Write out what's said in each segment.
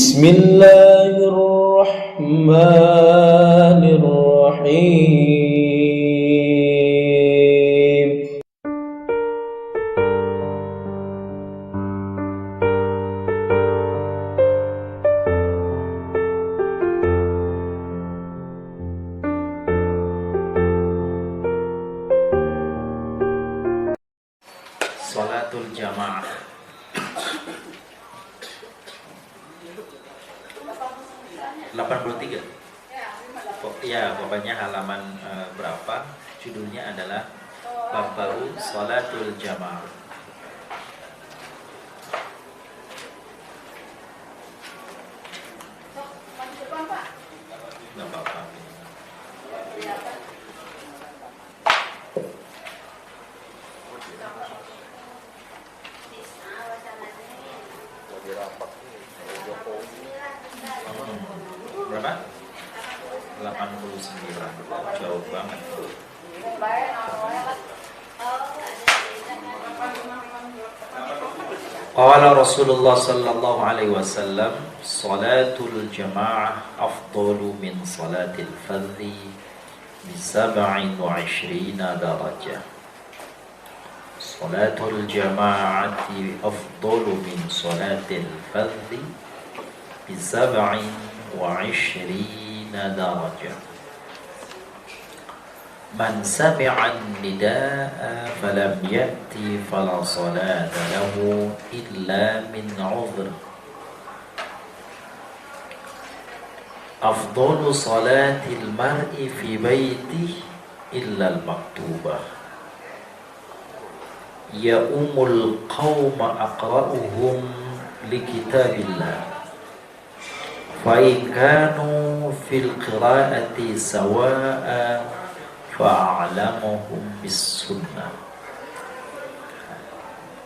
Bismillahirrahmanirrahim. Salatul jamaah. Ya, pokoknya halaman berapa? Judulnya adalah bab baru Salatul Jamaah. Nggak apa-apa. Berapa? 89. Jauh banget. Qala Rasulullah sallallahu alaihi wasallam, salatul jamaah afdalu min salatil fardhi bi 27 darajah. Salatul jamaati afdalu min salatil fardhi bi 27 darajah. Man sami'a an-nidaa falam ya'ti fala salata lahu illa min 'udhr. Afdalu salatil mar'i fi baitihi illa al-maktubah. Ya umul qawma aqra'uhum li kitabillah. Fa in kanu fil qira'ati sawa'a fa'alamuhum bis sunnah.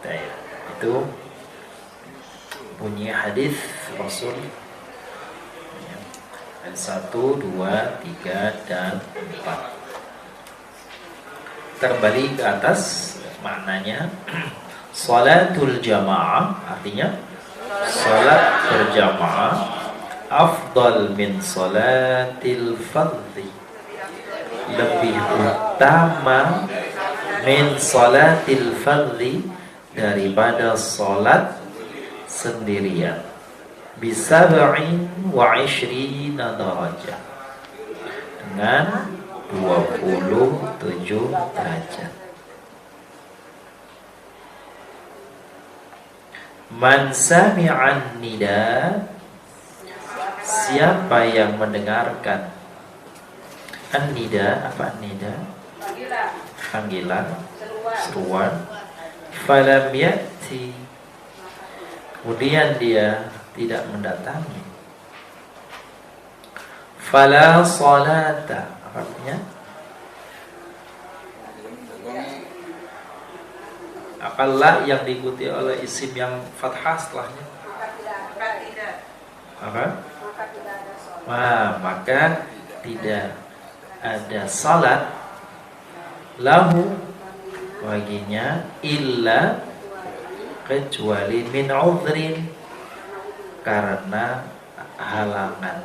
Itu bunyi hadis Rasul. Ada 1, 2, 3, dan 4. Terbalik ke atas maknanya. Salatul jamaah artinya salat berjamaah afdal min salatil fardhi, lebih utama min salatil fardhi daripada salat sendirian, bisa 27 darajah, dengan 27 derajat. Man sami'an nida, siapa yang mendengarkan an-nida. Apa an-nida? Panggilan, seruan. Falam ya'ti, kemudian dia tidak mendatangi. Fala salata, artinya apalah yang diikuti oleh isim yang fathah setelahnya. Apa? Maka tidak ada salat lahu baginya illa, kecuali min udhrin, karena halangan.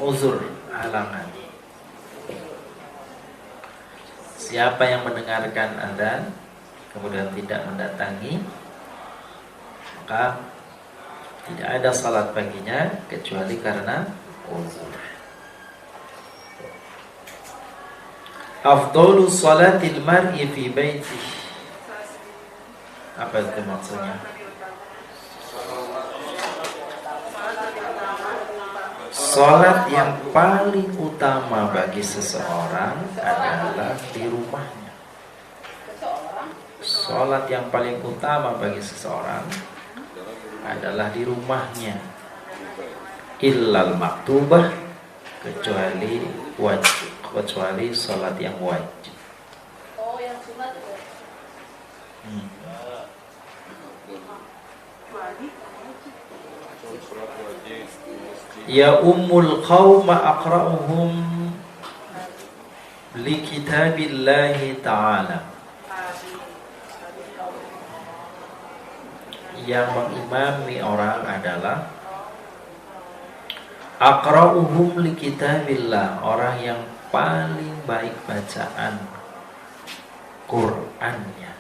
Uzur, halangan. Siapa yang mendengarkan adzan kemudian tidak mendatangi, maka tidak ada salat baginya kecuali karena uzur. Afdalu salatil mar'i fi baitihi. Apa itu maksudnya? Salat yang paling utama bagi seseorang adalah di rumahnya. Salat yang paling utama bagi seseorang adalah di rumahnya. Illal maktubah, kecuali wajib, kecuali salat yang wajib. Yang sunat itu. Ya ummul qawma aqra'uhum li kitabillahi ta'ala. yang mengimami orang adalah aqra'uhum li kitabillah, orang yang paling baik bacaan Qur'annya.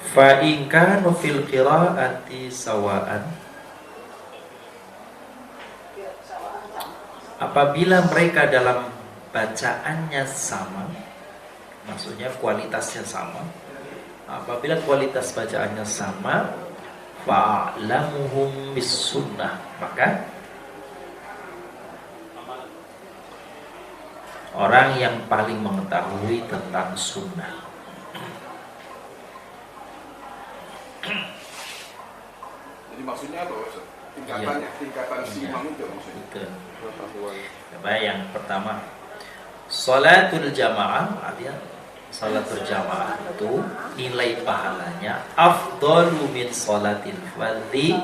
Fa in kanu fil qira'ati sawa'an, apabila mereka dalam bacaannya sama, maksudnya kualitasnya sama, apabila kualitas bacaannya sama, fa'lamuhum bis sunnah, maka orang yang paling mengetahui tentang sunnah. Jadi maksudnya apa, Ustaz? Tingkatannya, tingkatan si imam itu maksudnya. Betul. Coba yang pertama, sholatul jamaah, artinya sholatul jamaah itu nilai pahalanya afdalu min sholatil fardhi,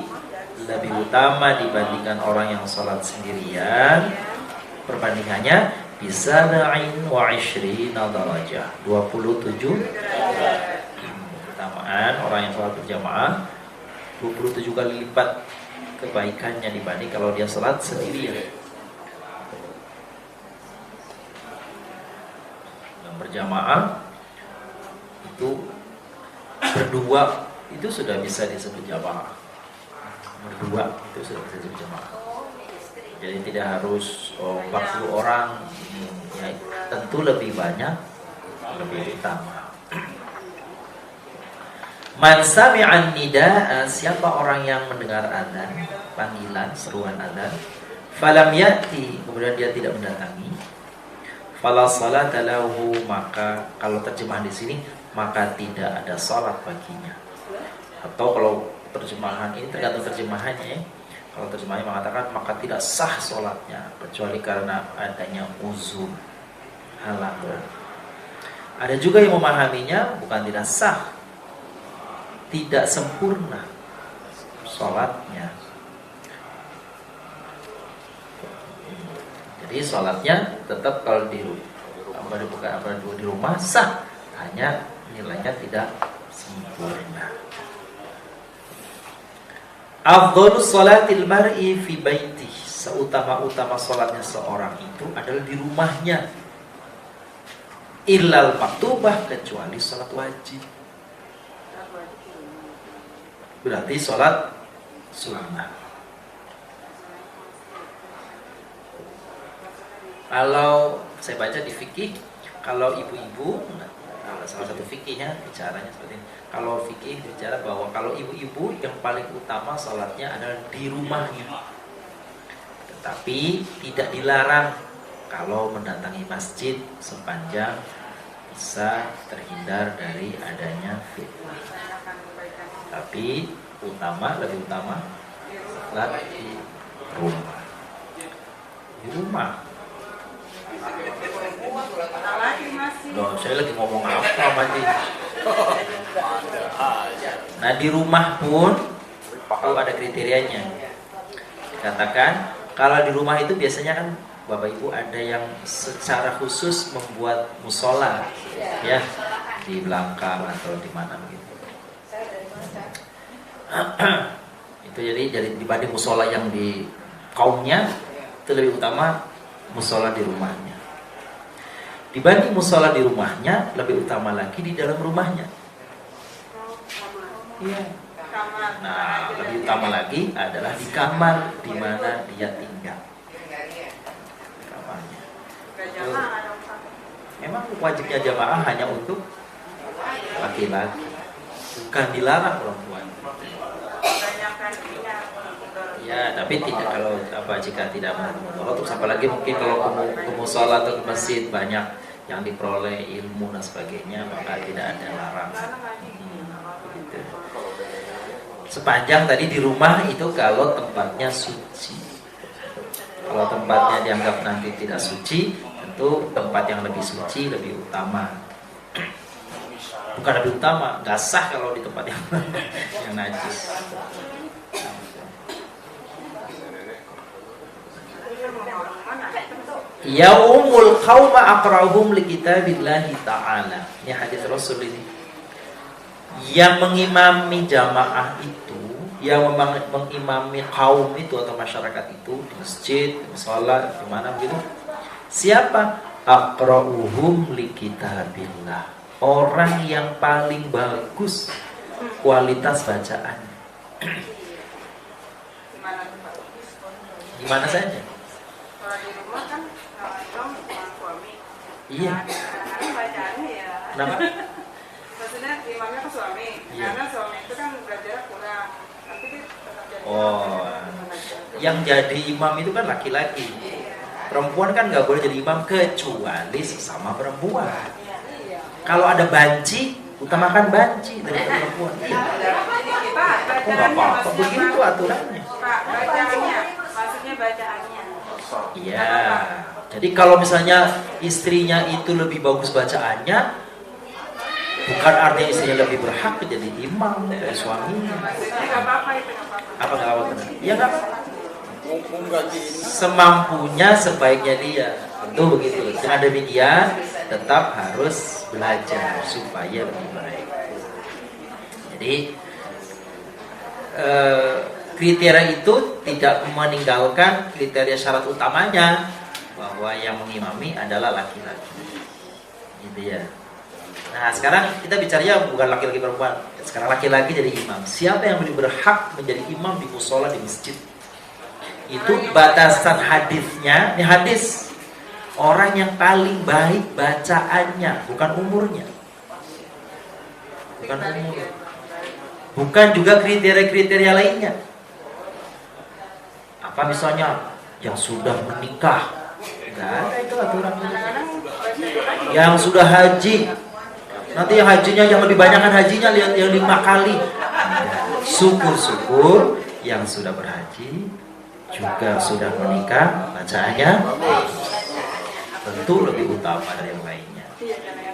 lebih utama dibandingkan orang yang sholat sendirian. Perbandingannya bisa na'in wa ishrina darajah, 27 keutamaan orang yang sholat berjamaah 27 kali lipat kebaikannya dibanding kalau dia sholat sendirian. Dan berjamaah itu berdua itu sudah bisa disebut jamaah. Berdua itu sudah bisa disebut jamaah. Jadi tidak harus 40 orang, ya, tentu lebih banyak, lebih utama. Man sami'an nida'a, siapa orang yang mendengar adzan, panggilan, seruan adzan, falam ya'ti, kemudian dia tidak mendatangi, fala salata lahu, maka kalau terjemahan di sini, maka tidak ada salat baginya. Atau kalau terjemahan ini tergantung terjemahannya ya. Kalau terjemahannya mengatakan maka tidak sah salatnya kecuali karena adanya uzur, halangan. Ada juga yang memahaminya bukan tidak sah, tidak sempurna sholatnya. Jadi sholatnya tetap kalau di rumah sah, hanya nilainya tidak sempurna. Afdhalus sholatil mar'i fi baiti, seutama-utama sholatnya seorang itu adalah di rumahnya. Illal maktubah, kecuali sholat wajib. Berarti sholat sunnah. Kalau saya baca di fikih, kalau ibu-ibu, salah satu fikihnya bicaranya seperti ini. Kalau fikih bicara bahwa kalau ibu-ibu yang paling utama sholatnya adalah di rumahnya. Tetapi tidak dilarang kalau mendatangi masjid sepanjang bisa terhindar dari adanya fitnah. Tapi lebih utama sholat di rumah. Di rumah. Loh, saya lagi ngomong apa Mati? Nah, di rumah pun ada kriterianya. Dikatakan kalau di rumah itu biasanya kan Bapak Ibu ada yang secara khusus membuat musola, ya, di belakang atau di mana begitu. Itu jadi dibanding musola yang di kaumnya itu lebih utama musola di rumahnya. Dibanding musola di rumahnya lebih utama lagi di dalam rumahnya. Iya. Nah, lebih utama lagi adalah di kamar di mana dia tinggal. Kamarnya. Memang wajibnya jamaah hanya untuk laki-laki, bukan dilarang perempuan. Ya, tapi tidak kalau jika tidak mau terus apalagi mungkin kalau ke musola atau ke masjid banyak yang diperoleh ilmu dan sebagainya, maka tidak ada larangan. Gitu. Sepanjang tadi di rumah itu kalau tempatnya suci. Kalau tempatnya dianggap nanti tidak suci, tentu tempat yang lebih suci lebih utama. Bukan lebih utama, nggak sah kalau di tempat yang najis. Yaumul qauma aqra'uhum li kitabillahi ta'ala. Ini hadis Rasul ini. Yang mengimami jamaah itu, yang mengimami kaum itu atau masyarakat itu di masjid, di musola, di mana begitu. Siapa? Aqra'uhum li kitabillah. Orang yang paling bagus kualitas bacaan. Di mana saja? Kalau di rumah kan imam sama suami. Iya. Kadang-kadang bacaannya ya. Kenapa? Maksudnya imamnya ke suami. Iya. Karena suami itu kan belajar kurang. Tapi dia tetap jadi Oh, yang jadi imam itu kan laki-laki. Perempuan kan nggak boleh jadi imam kecuali sesama perempuan. Kalau ada banci, utamakan banci daripada perempuan. Iya. Jadi kita Oh, nggak bacaannya apa-apa, maksudnya begitu aturannya. Pak, bacaannya. Maksudnya bacaannya. Iya. Jadi kalau misalnya istrinya itu lebih bagus bacaannya, bukan artinya istrinya lebih berhak menjadi imam dari suaminya. Maksudnya nggak apa-apa itu nggak apa-apa. Apa nggak apa-apa? Ya nggak. Menggaji ini Semampunya sebaiknya dia. Tentu begitu. Dengan demikian tetap harus belajar supaya lebih baik. Jadi kriteria itu tidak meninggalkan kriteria syarat utamanya bahwa yang mengimami adalah laki-laki. Gitu ya. Nah, sekarang kita bicaranya bukan laki-laki perempuan. Sekarang laki-laki jadi imam. Siapa yang lebih berhak menjadi imam di musola di masjid? Itu batasan hadisnya. Ini hadis. Orang yang paling baik bacaannya, bukan umurnya. Bukan umur. Bukan juga kriteria-kriteria lainnya. Apa misalnya yang sudah menikah? Enggak ada itu aturan. Yang sudah haji. Nanti yang hajinya yang lebih banyak kan hajinya yang 5 kali. Syukur-syukur yang sudah berhaji juga sudah menikah, bacaannya tentu lebih utama dari yang lainnya.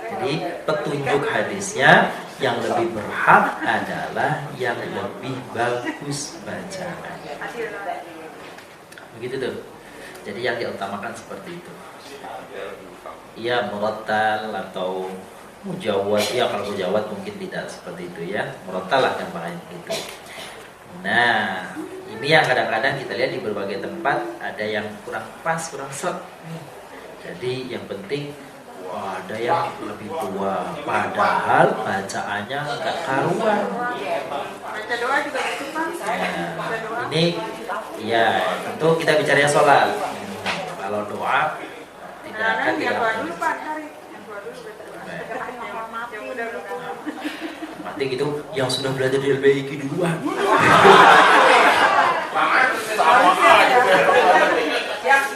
Jadi petunjuk hadisnya yang lebih berhak adalah yang lebih bagus bacaan. Begitu tuh. Jadi yang diutamakan seperti itu. Iya, murattal atau mujawad. Ya kalau mujawad mungkin tidak seperti itu ya. Murattal lah gampangnya gitu. Nah, ini yang kadang-kadang kita lihat di berbagai tempat ada yang kurang pas, kurang set. Jadi yang penting ada yang lebih tua, padahal bacaannya nggak karuan. Baca doa juga gitu Pak. Baca doa. Ini ya tentu kita bicaranya sholat. Kalau doa tidak akan Yang tua dilakukan. dulu Pak, cari. Yang tua dulu baca doa. Yang udah Mati gitu, yang sudah belajar di LBIQ duluan. sama aja.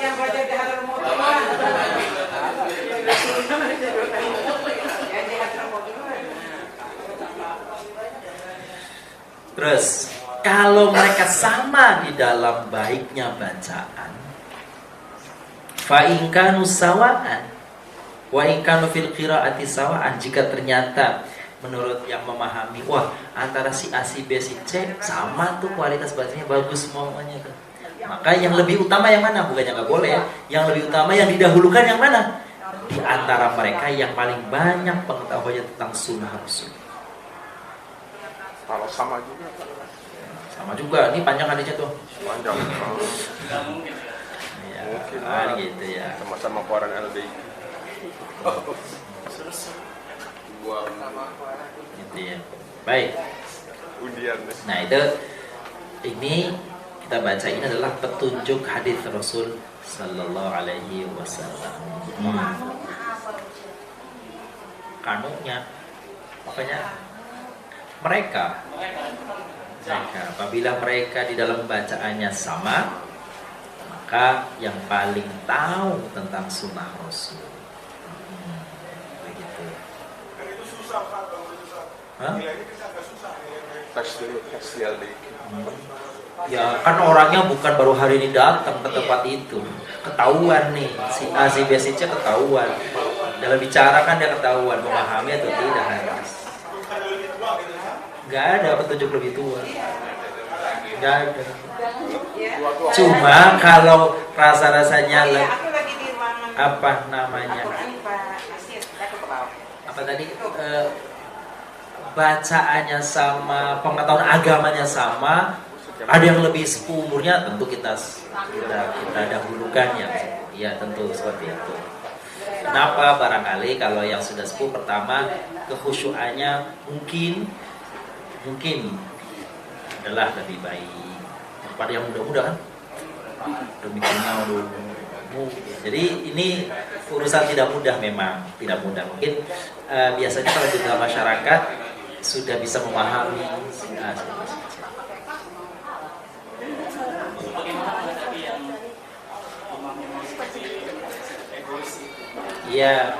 yang belajar di Hadramaut duluan. Yang di Hadramaut duluan. Terus kalau mereka sama di dalam baiknya bacaan, fa in kanu sawaan wa in kanu fil qiraati sawaan, jika ternyata menurut yang memahami, wah antara si A, si B, si C sama tuh kualitas bacanya bagus semuanya tuh. Maka yang lebih utama yang mana? Bukannya nggak boleh ya. Yang lebih utama yang didahulukan yang mana? Di antara mereka yang paling banyak pengetahuannya tentang sunnah Rasul. Kalau sama juga Sama juga, ini panjang hadisnya tuh. panjang. Ya, Mungkin gitu ya. sama-sama koran LBI. Gua Gitu ya. Baik. undian deh. Nah ini kita baca ini adalah petunjuk hadis Rasul Sallallahu Alaihi Wasallam. Kanunya, makanya mereka apabila mereka di dalam bacaannya sama, maka yang paling tahu tentang sunnah Rasul. Begitu. Hah? Tes dulu, tes LBI. Ya kan orangnya bukan baru hari ini datang ke tempat itu, ketahuan nih si A, si B, si C ketahuan. Dalam bicara kan dia ketahuan memahami atau tidak harus. Gak ada petunjuk lebih tua. Gak ada. Cuma kalau rasa-rasanya Aku lagi di ruangan apa namanya? Al-Quran Pak Nasir, saya ke bawah. Apa tadi? Bacaannya sama, pengetahuan agamanya sama, ada yang lebih sepuh umurnya, tentu kita dahulukan ya tentu seperti itu. Kenapa? Barangkali kalau yang sudah sepuh, pertama kekhusyuannya mungkin adalah lebih baik daripada yang muda-muda kan. Demikiannya jadi ini urusan tidak mudah, memang tidak mudah. Mungkin biasanya kalau di dalam masyarakat sudah bisa memahami. Iya,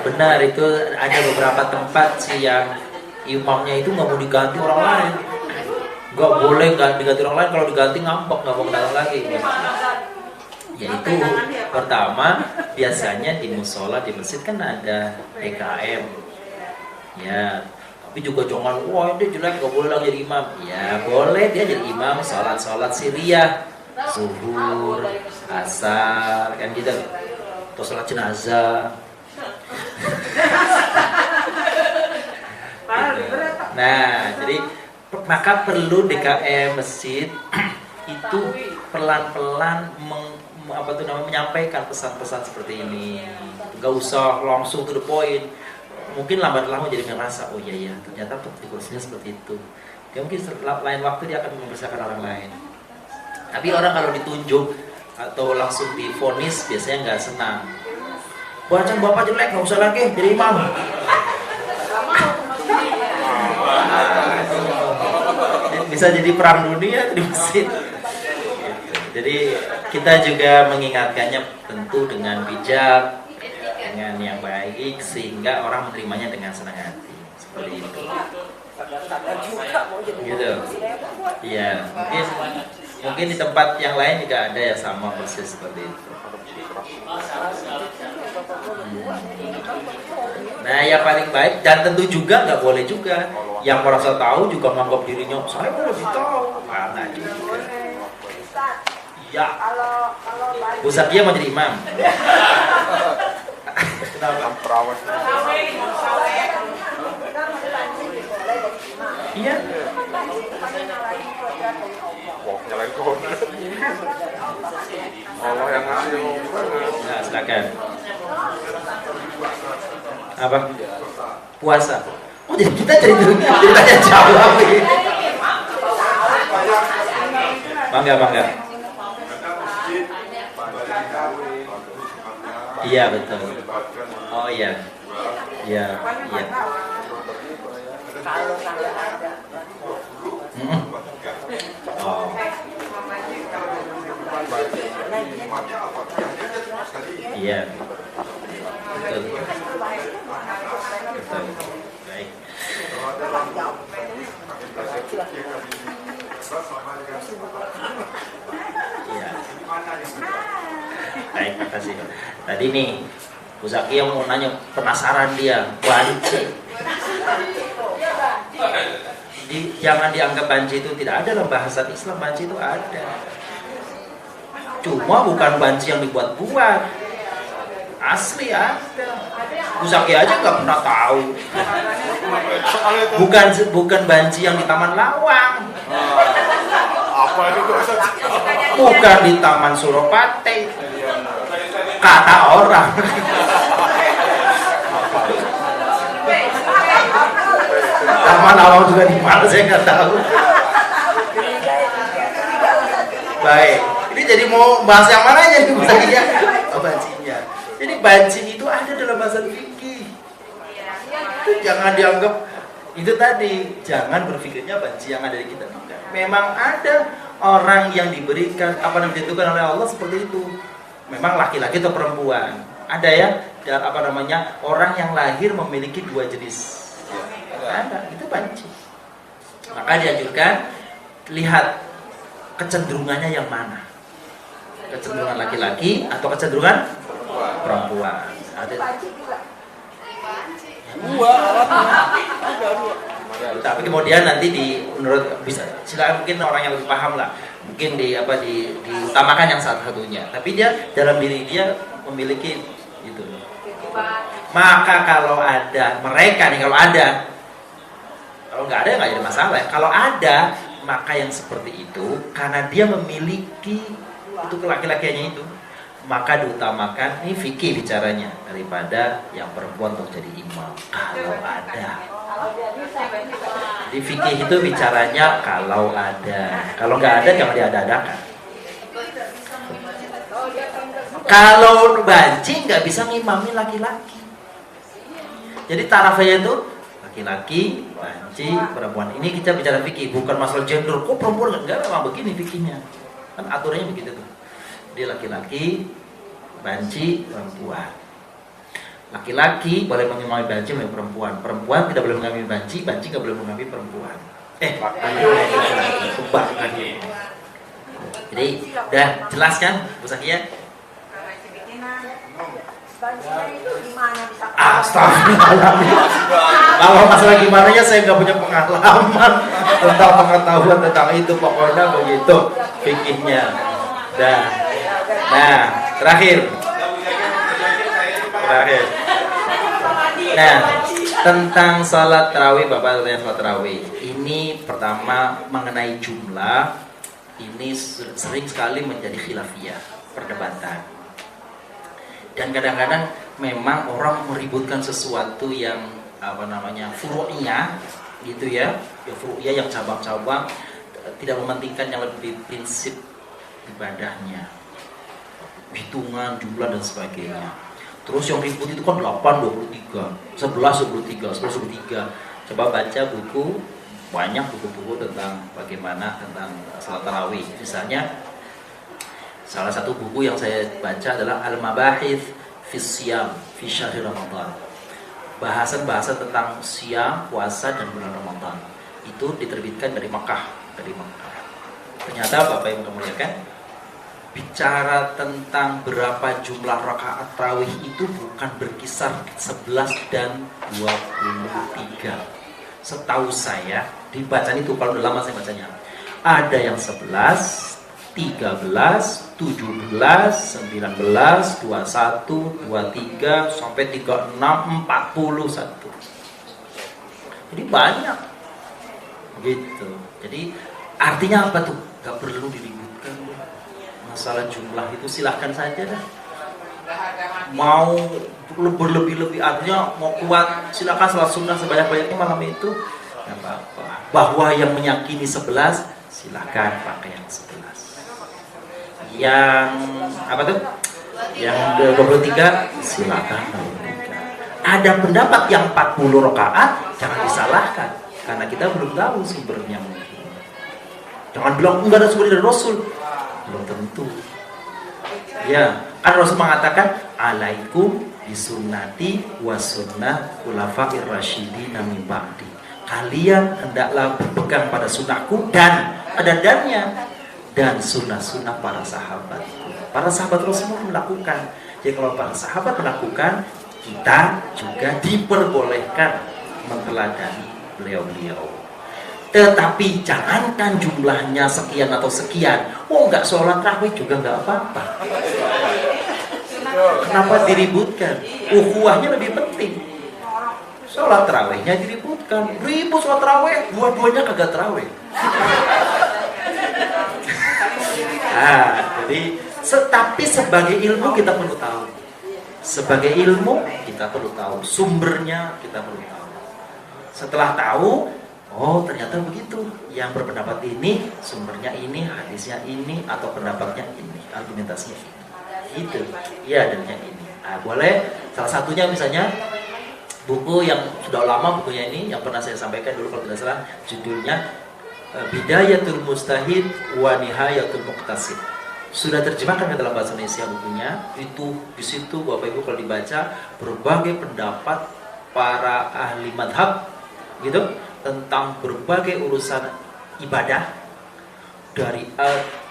benar, itu ada beberapa tempat sih yang imamnya itu nggak mau diganti orang lain, nggak boleh diganti orang lain, kalau diganti ngambek, nggak mau datang lagi. Yaitu pertama, biasanya di musola di masjid kan ada DKM, ya. Tapi juga jangan, wah dia jelek, nggak boleh lagi jadi imam. Ya boleh dia jadi imam, sholat Siriyah, zuhur, asar, kan gitu. Atau sholat jenazah. Nah, jadi maka perlu DKM masjid itu pelan-pelan menyampaikan pesan-pesan seperti ini. Nggak usah langsung to the point. Mungkin lambat laun jadi ngerasa, oh iya ternyata di kursinya seperti itu. Dia mungkin lain waktu dia akan mempersiapkan orang lain. Tapi orang kalau ditunjuk atau langsung divonis biasanya nggak senang. Bacaan bapak jelek, nggak usah lagi jadi imam. Bisa jadi perang dunia di masjid. Jadi kita juga mengingatkannya tentu dengan bijak, dengan yang baik, sehingga orang menerimanya dengan senang hati. Seperti itu. Gitu. Iya, mungkin di tempat yang lain juga ada ya sama persis seperti itu. Nah, yang paling baik, dan tentu juga nggak boleh juga yang merasa tahu juga menganggap dirinya saya lebih tahu. Mana juga. Ya. Bu Zakia mau jadi imam. Kenapa? Perawat. Iya. Wah, nyalain kok. Allah yang ngasih. Nah, silakan. Apa? Puasa. Oh, jadi kita ceritanya jawab ini. Mangga. Iya, betul. Oh iya. Iya. Oh. Iya. Betul. Baik. Iya. Baik, makasih. Tadi nih, Bu Zakia mau nanya, penasaran dia, banci. Jangan dianggap banci itu tidak ada dalam bahasa Islam, banci itu ada. Cuma bukan banci yang dibuat-buat, asli ada. Bu Zakia aja nggak pernah tahu. Bukan banci yang di Taman Lawang. Apa itu kok? Bukan di Taman Suropati. Kata orang. Taman Lawang juga di mana saya nggak tahu. Baik, ini jadi mau bahas yang mana aja nih Bu Zakia? Oh, bancinya. Jadi banci itu ada dalam bahasa fikih. Itu jangan dianggap itu tadi, jangan berpikirnya banci yang ada di kita. Memang ada orang yang diberikan apa yang ditentukan oleh Allah seperti itu. Memang laki-laki atau perempuan. Ada ya, dan apa namanya, orang yang lahir memiliki dua jenis. Ada, itu banci. Maka dianjurkan lihat kecenderungannya yang mana. Kecenderungan laki-laki atau kecenderungan perempuan. Ada. Tapi kemudian nanti menurut bisa silakan, mungkin orang yang lebih paham lah, mungkin diutamakan yang satu-satunya. Tapi dia dalam diri dia memiliki itu. Maka kalau ada mereka nih, kalau nggak ada nggak ada masalah. Kalau ada, maka yang seperti itu karena dia memiliki itu laki-lakinya itu, maka diutamakan ini fikih bicaranya daripada yang perempuan untuk jadi imam. Kalau ada, di fikih itu bicaranya kalau ada. Kalau nggak ada jangan diada-adakan. Kalau banci nggak bisa ngimami laki-laki. Jadi tarafnya itu laki-laki, banci, perempuan. Ini kita bicara fikih, bukan masalah gender. Kok perempuan enggak? Memang begini fikihnya. Kan aturannya begitu tuh. Dia laki-laki, banci, perempuan. Laki-laki boleh mengimami banci, oleh perempuan. Perempuan tidak boleh mengimami banci nggak boleh mengimami perempuan. Laki-laki. Jadi udah jelas kan, Bu Sakia? Astagfirullahaladzim. Kalau masalah gimana ya saya nggak punya pengalaman tentang pengetahuan tentang itu, pokoknya begitu fikihnya. Nah, terakhir. Nah, tentang salat tarawih, Bapak tanya salat tarawih. Ini pertama mengenai jumlah, ini sering sekali menjadi khilafiyah, perdebatan. Dan kadang-kadang memang orang meributkan sesuatu yang furu'iyah gitu ya furu'iyah yang cabang-cabang, tidak mementingkan yang lebih prinsip ibadahnya, hitungan, jumlah dan sebagainya. Terus yang ribut itu kan 8, 23, 11, 23, 11, 23. Coba baca buku, banyak buku-buku tentang bagaimana tentang salat tarawih. Misalnya salah satu buku yang saya baca adalah Al-Mabahith fi Siyam fi Syahri Ramadan. Bahasan-bahasan tentang siam, puasa dan bulan Ramadan. Itu diterbitkan dari Mekah, Ternyata Bapak yang kemuliakan, bicara tentang berapa jumlah rakaat tarawih itu bukan berkisar 11 dan 23. Setahu saya dibaca itu, kalau udah lama saya bacanya, ada yang 11, 13, 17, 19, 21, 23, sampai 36, 41. Jadi banyak. Gitu. Jadi artinya apa tuh? Gak perlu diributkan. Masalah jumlah itu silahkan saja dah. Mau berlebih-lebih, artinya mau kuat, silakan salat sunnah sebanyak-banyaknya malam itu. Gak apa-apa. Bahwa yang menyakini 11, silakan pakai yang 11. Yang apa tuh? Yang 23 silakan 23. Ada pendapat yang 40 rakaat, jangan disalahkan karena kita belum tahu sumbernya mungkin. Jangan bilang enggak ada sumber dari Rasul. Belum tentu. Ya, kan Rasul mengatakan alaikum bisunnati wa sunnah khulafair rasyidin min ba'di. Kalian hendaklah berpegang pada sunnahku dan ada dannya, dan sunnah-sunnah para sahabat. Para sahabat Rasulullah melakukan. Jadi kalau para sahabat melakukan, kita juga diperbolehkan meneladani beliau-beliau. Tetapi jangankan jumlahnya sekian atau sekian. Nggak sholat tarawih juga nggak apa-apa. Kenapa diributkan? Ukhuwahnya lebih penting. Sholat tarawihnya diributkan. Ribut sholat tarawih, dua-duanya kagak tarawih. Jadi tapi sebagai ilmu kita perlu tahu. Sebagai ilmu kita perlu tahu. Sumbernya kita perlu tahu. Setelah tahu, oh ternyata begitu. Yang berpendapat ini, sumbernya ini, hadisnya ini, atau pendapatnya ini, argumentasinya ini. Itu, ya dan yang ini. Boleh. Salah satunya misalnya buku yang sudah lama bukunya ini, yang pernah saya sampaikan dulu kalau tidak salah, judulnya Bidayatul Mustahid wa Nihayatul Muqtasid. Sudah terjemahkan ke dalam bahasa Indonesia bukunya. Itu di situ Bapak Ibu kalau dibaca berbagai pendapat para ahli madhab gitu tentang berbagai urusan ibadah dari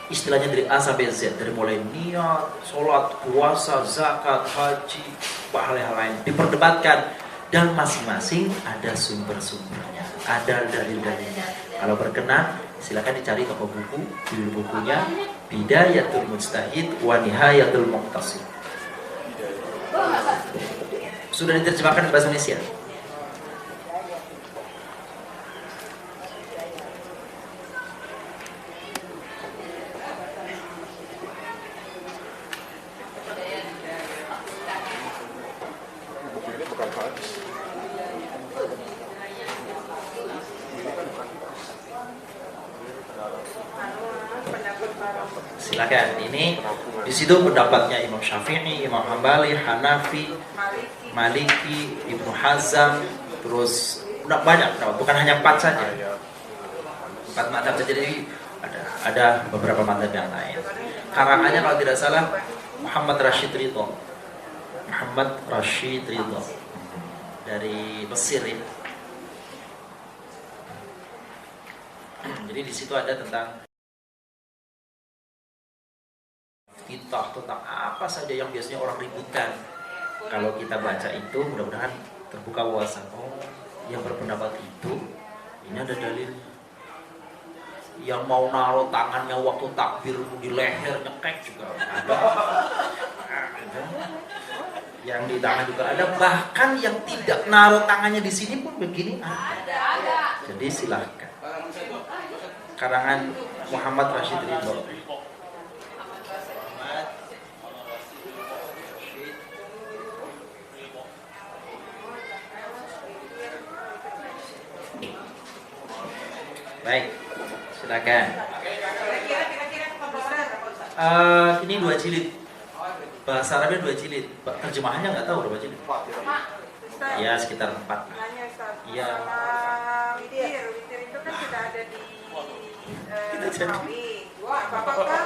istilahnya dari A sampai Z, dari mulai niat, sholat, puasa, zakat, haji, hal-hal lain diperdebatkan dan masing-masing ada sumber-sumbernya, ada dalil-dalilnya. Kalau berkenan, silakan dicari toko buku, judul bukunya Bidayatul Mujtahid wa Nihayatul Muqtasid. Sudah diterjemahkan ke bahasa Indonesia? Buku ini bukan hadis. Pendapat baru. Silakan. Ini di situ pendapatnya Imam Syafi'i, Imam Hambali, Hanafi, Maliki. Maliki, Ibnu Hazm, terus banyak, bukan hanya 4 saja. 4 mazhab saja, jadi ada beberapa mazhab yang lain. Karangannya kalau tidak salah Muhammad Rashid Ridho. Muhammad Rashid Ridho dari Mesir ya. Jadi di situ ada tentang tentang apa saja yang biasanya orang ributkan. Kalau kita baca itu, mudah-mudahan terbuka wawasan. Oh, yang berpendapat itu, ini ada dalil. Yang mau naruh tangannya waktu takbir di leher nyekek juga ada. Yang di tangan juga ada. Bahkan yang tidak naruh tangannya di sini pun begini ada. Jadi silahkan. Karangan Muhammad Rashid Ridho. Baik, silakan. Ini 2 jilid. Bahasa Arabnya 2 jilid. Terjemahannya nggak tahu berapa jilid. Ya sekitar 4. Nanya Ustaz. Iya. Witir itu kan sudah ada di tarawih. Apakah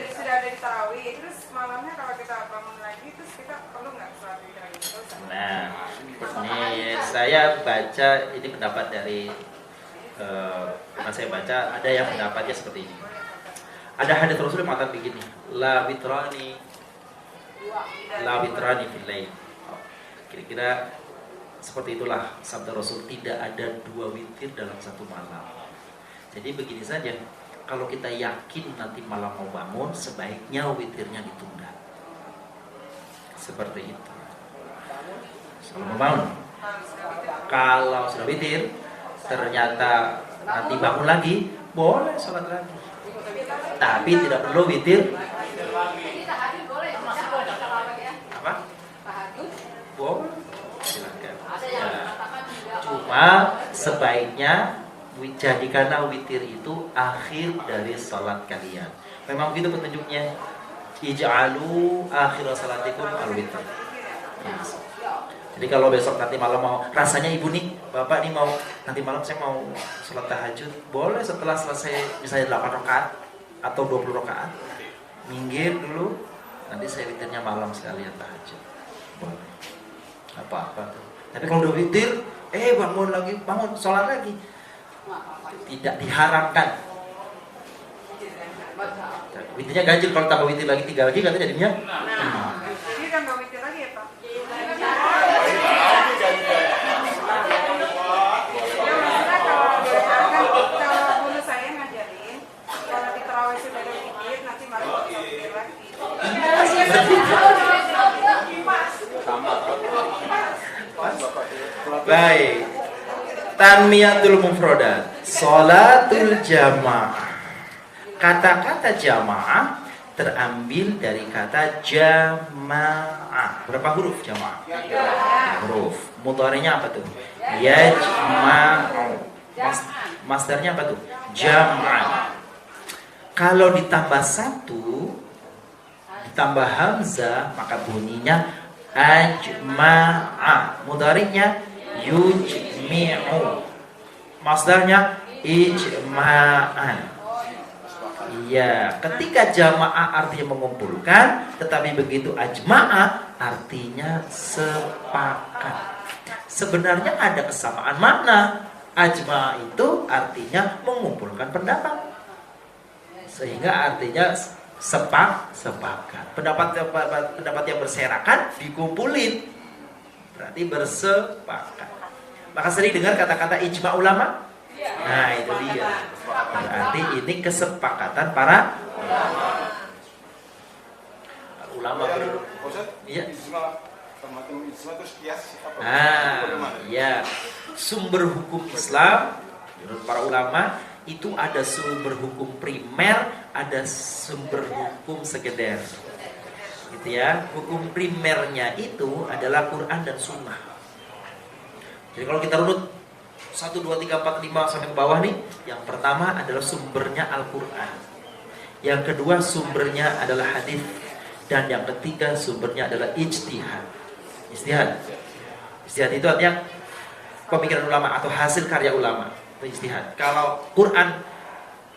sudah ada di tarawih? Terus malamnya kalau kita bangun lagi, terus kita perlu nggak sholat witir itu? Nah, ini saya baca ini pendapat dari saya baca ada yang pendapatnya seperti ini. Ada hadits Rasul yang mengatakan begini, la witrani fil lail. Kira-kira seperti itulah sabda Rasul, tidak ada 2 witir dalam satu malam. Jadi begini saja, kalau kita yakin nanti malam mau bangun, sebaiknya witirnya ditunda. Seperti itu. Kalau mau bangun, kalau sudah witir, ternyata nanti bangun lagi, boleh sholat lagi. Tapi tidak perlu witir. Jadi tahajud boleh ya? Apa? Tahajud Boleh. Silakan. ada yang Ya. mengatakan tidak. Cuma sebaiknya jadikanlah witir itu akhir dari sholat kalian. Memang begitu petunjuknya. Ij'alu akhir salatikum al-witr. Ya. Jadi kalau besok nanti malam mau, rasanya ibu nih, bapak nih mau, nanti malam saya mau sholat tahajud, boleh setelah selesai misalnya 8 rakaat atau 20 rakaat, minggir dulu, nanti saya witirnya malam sekalian tahajud. Boleh. Apa-apa tuh. Tapi kalau udah witir, bangun sholat lagi, tidak diharamkan. Witirnya ganjil, kalau tambah witir lagi 3 lagi katanya jadinya. Jadi kan nggak witir lagi ya Pak? Kalau dulu saya ngajarin, kalau di tarawih sudah ada witir, nanti malam kita witir lagi. Baik. Tanmiyatul mufradat, sholatul jamaah. Kata-kata jamaah terambil dari kata jamaah. Berapa huruf jamaah? Huruf. Mudhari'nya apa tuh? Yajma'u. Masdarnya apa tuh? Jam'an. Kalau ditambah 1, ditambah hamzah, maka bunyinya ajma'a. Mudhari'nya yujmi'u. Masdarnya ijma'an. Iya, ketika jamaah artinya mengumpulkan, tetapi begitu ajmaah artinya sepakat. Sebenarnya ada kesamaan makna. Ajmaah itu artinya mengumpulkan pendapat, sehingga artinya sepakat. Pendapat yang berserakan dikumpulin, berarti bersepakat. Maka sering dengar kata-kata ijma ulama. Nah itu dia. Berarti ini kesepakatan para ulama. Ustaz, Iya. ijma termasuk hukum Islam terus kias apa? Bagaimana? Ya, sumber hukum Islam menurut para ulama itu ada sumber hukum primer, ada sumber hukum sekunder. Gitu ya. Hukum primernya itu adalah Quran dan Sunnah. Jadi kalau kita runut 1, 2, 3, 4, 5 sampai ke bawah nih, yang pertama adalah sumbernya Al-Quran, yang kedua sumbernya adalah hadis, dan yang ketiga sumbernya adalah ijtihad. Ijtihad itu artinya pemikiran ulama atau hasil karya ulama. Itu ijtihad. Kalau Quran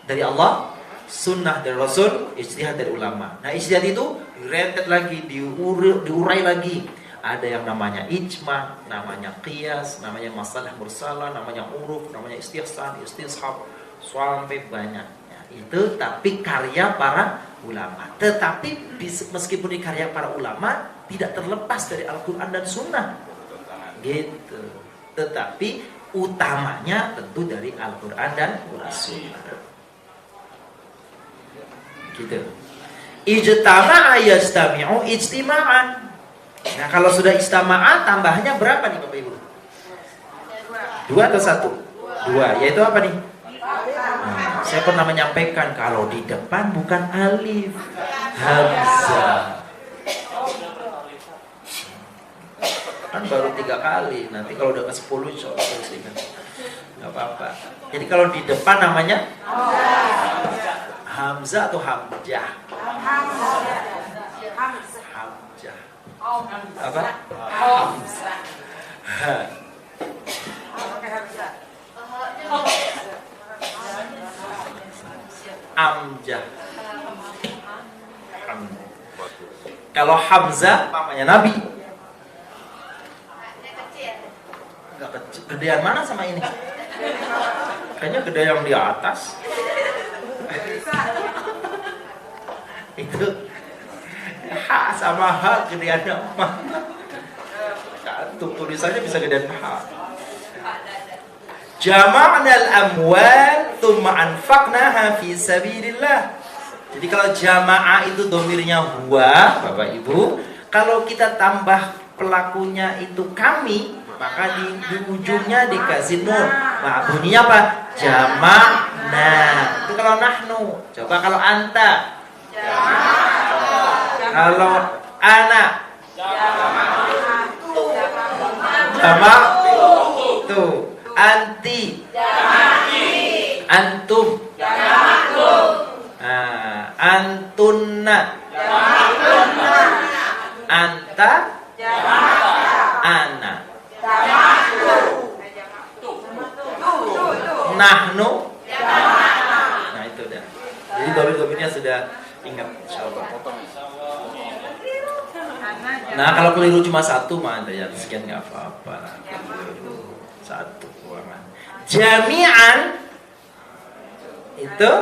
dari Allah, Sunnah dari Rasul, ijtihad dari ulama. Nah, ijtihad itu direntet lagi, diurai lagi. Ada yang namanya ijma, namanya qiyas, namanya masalah mursalah, namanya uruf, namanya istihsan, istishab, sampai banyak. Ya, itu tapi karya para ulama. Tetapi meskipun di karya para ulama tidak terlepas dari Al-Quran dan Sunnah. Gitu. Tetapi utamanya tentu dari Al-Quran dan Sunnah. Gitu. Ijtama'a yastami'u ijtima'an. Nah, kalau sudah ijtama'ah tambahnya berapa nih Bapak Ibu? 2 atau 1? 2. Yaitu apa nih? Nah, saya pernah menyampaikan kalau di depan bukan alif, hamzah. Kan baru 3 kali. Nanti kalau udah ke 10 insya Allah selesai. Gak apa-apa. Jadi kalau di depan namanya hamzah atau hamjah? Hamzah. Apa? Hamzah. Amjah. Kalau Hamzah namanya Nabi. Enggak kecil. Gedean mana sama ini? Kayaknya gede yang di atas. Itu H sama H gedeannya mana? Cantum tulisannya bisa gedean H. Jama'nal amwal thumma anfaqnaha fi sabilillah. Jadi kalau jamaah itu domirnya huwa, Bapak Ibu, kalau kita tambah pelakunya itu kami, maka di ujungnya dikasih nun. Nah, bunyinya apa? Jama'na. Itu kalau nahnu. Coba kalau anta. Kalau ana. Jama'tu. Anti. Antum. Antunna. Anta. Ana. Nahnu. Nah itu dah. Jadi domir-domirnya sudah ingat insyaallah. Nah kalau keliru cuma 1 mah ada yang sekian nggak apa-apa. 1 kurang. Jami'an itu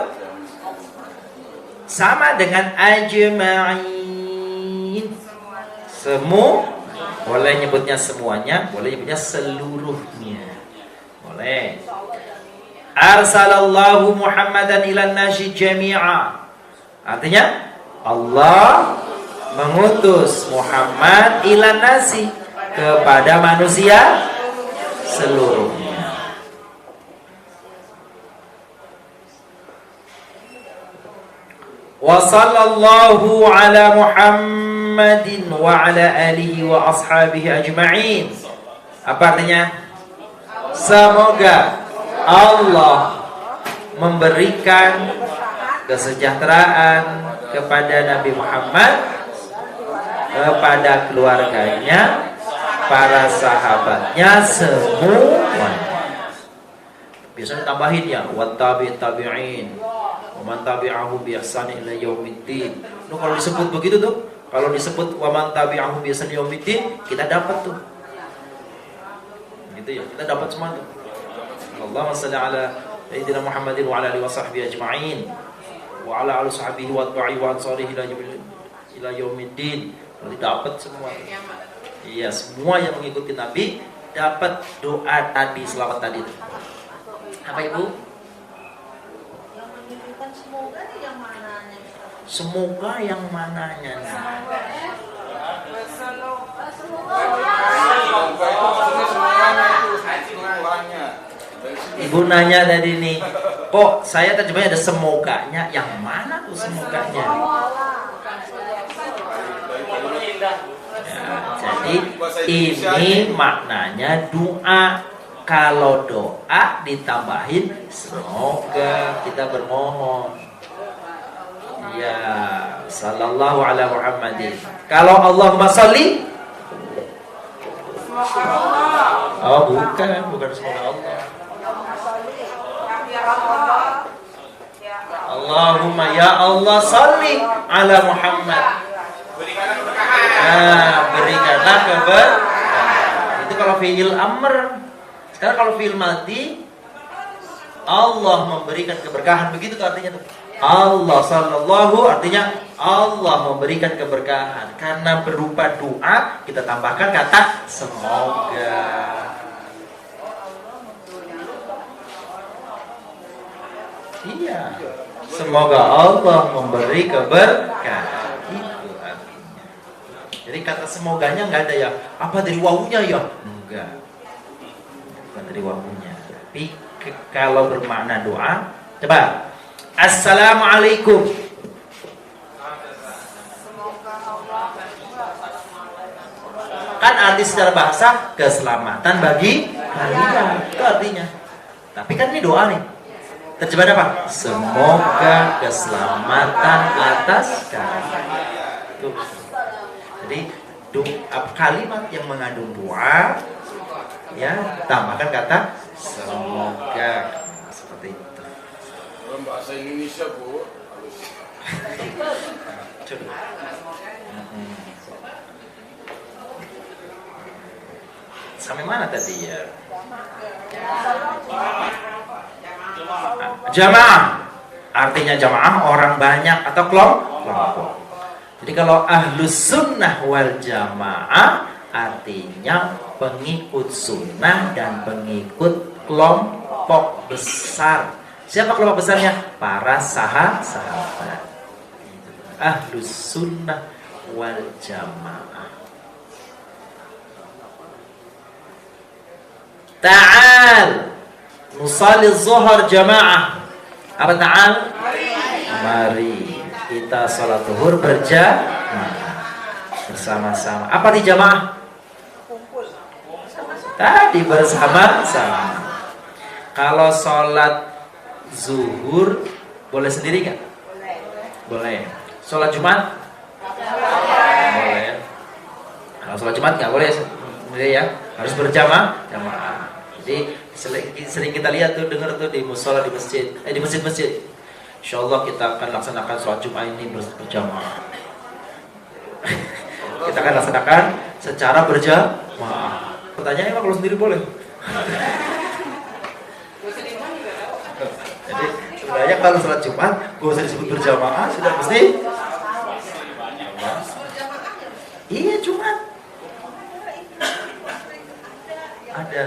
sama dengan ajma'in. Semua boleh nyebutnya semuanya, boleh nyebutnya seluruhnya. Boleh. Arsalallahu Muhammadan ilan nasi jami'a. Artinya Allah mengutus Muhammad ilan nasi kepada manusia seluruhnya. Wa sallallahu ala Muhammadin wa ala alihi wa ashabihi ajma'in. Apa artinya? Semoga Allah memberikan kesejahteraan kepada Nabi Muhammad, kepada keluarganya, para sahabatnya semuanya. Biasanya tambahin ya, wattabi'in tabi'in, wa man tabi'ahu bi ihsan ila yaumiddin. Nah, kalau disebut begitu tuh, kalau disebut wa man tabi'ahu bi ihsan ila yaumiddin, kita dapat tuh. Gitu ya, kita dapat semua tuh. Allahumma shalli ala sayyidina Muhammadin wa ala alihi wa sahbihi ajma'in wa ala alihi sahbihi wa tabi'i wa ansarihi ila yaumiddin. Jadi dapat semua. Iya, semua yang mengikuti Nabi dapat doa tadi, selawat tadi. Apa Ibu? Yang menginginkan semoga nih yang mananya? Semoga yang mananya? Semoga itu maksudnya semuanya itu, semuanya. Dari sini. Ibu nanya tadi nih, kok saya terjemahnya ada semoganya? Yang mana tuh semoganya? Ya, jadi ini maknanya doa. Kalau doa ditambahin semoga, kita bermohon. Ya, sallallahu ala Muhammadin. Kalau Allahumma sholli, Semoga Allah. oh bukan semoga Allah. Ya Allah. Ya Allahumma ya Allah sholli ala Muhammad. Berikanlah keberkahan. Itu kalau fi'il amr. Sekarang kalau fi'il madi, Allah memberikan keberkahan, begitu tuh artinya tuh. Allah sallallahu artinya Allah memberikan keberkahan. Karena berupa doa, kita tambahkan kata semoga. Iya. Semoga Allah memberi keberkahan. Itu artinya. Jadi kata semoganya nggak ada ya. Apa dari wawunya ya? Enggak. Bukan dari wawunya. Tapi kalau bermakna doa, coba. Assalamualaikum. Kan arti secara bahasa keselamatan bagi kalian. Itu artinya. Tapi kan ini doa nih. Terjemahan apa? Semoga keselamatan atas kalian. Tuh. Jadi kalimat yang mengandung doa, ya tambahkan kata semoga, seperti itu. Dalam bahasa Indonesia Bu, halus. Coba. Sampai mana tadi ya? Jamaah. Artinya jamaah orang banyak atau kelompok. Jadi kalau ahlus sunnah wal jamaah artinya pengikut sunnah dan pengikut kelompok besar. Siapa kelompok besarnya? Para sahabat. Ahlus sunnah wal jamaah. Ta'al nusalli zuhur jamaah. Apa ta'al? Mari kita salat zuhur berjamaah bersama-sama. Apa di jamaah? kumpul. Tadi bersama-sama. Kalau salat zuhur boleh sendiri nggak? Boleh. Salat Jumat? Boleh. Kalau salat Jumat nggak boleh sendiri ya, harus berjamaah. Jadi sering kita lihat tuh, dengar tuh di musola, di masjid, di masjid-masjid. Insyaallah kita akan laksanakan sholat Jumat ini berjamaah. Kita akan laksanakan secara berjamaah. Pertanyaannya kalau sendiri boleh. Jadi sebenarnya kalau sholat Jumat gak usah disebut berjamaah, sudah mesti. Iya Jumat. Ada.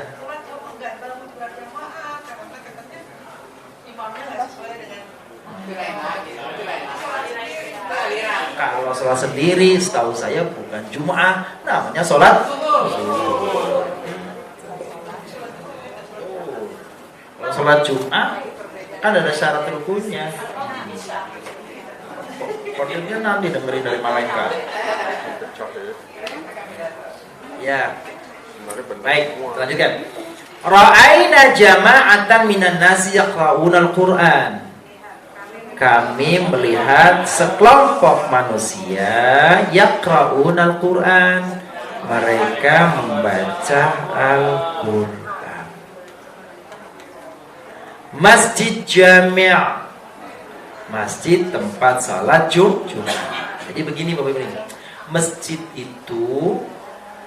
Kalau sholat sendiri, setahu saya bukan Jumat, namanya sholat zuhur. Kalau sholat Jumat kan ada syarat rukunnya. Kodenya nanti dengerin dari malaikat. Ya. Baik, lanjutkan. Ra'aina jama'atan minan nasi yaqra'unal Qur'an. Kami melihat sekelompok manusia yaqra'unal Qur'an. Mereka membaca Al-Qur'an. Masjid Jami'. Masjid tempat salat Jumat. Jadi begini Bapak Ibu, masjid itu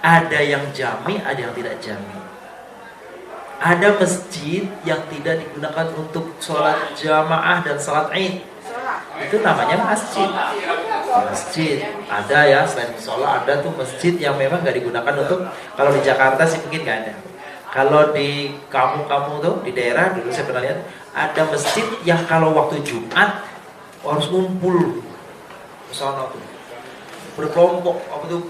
ada yang jami, ada yang tidak jami. Ada masjid yang tidak digunakan untuk sholat jamaah dan sholat id. Itu namanya masjid. Masjid ada ya, selain sholat ada tuh masjid yang memang nggak digunakan untuk. Kalau di Jakarta sih mungkin nggak ada. Kalau di kamu tuh di daerah dulu saya pernah lihat ada masjid yang kalau waktu Jumat harus ngumpul ke sana tuh. berkelompok.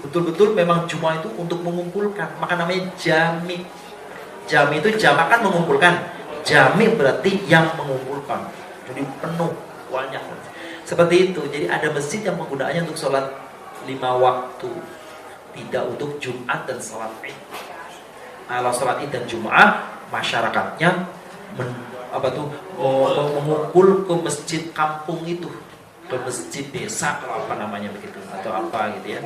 Betul-betul memang Jumat itu untuk mengumpulkan. Maka namanya jami. Jami itu jamak kan mengumpulkan. Jami berarti yang mengumpulkan. Jadi penuh, banyak. Seperti itu. Jadi ada masjid yang penggunaannya untuk sholat 5 waktu, tidak untuk Jumat dan sholat Id. Kalau sholat Id dan Jumat, masyarakatnya mengumpul ke masjid kampung itu, ke masjid desa atau apa namanya begitu, atau apa gitu ya,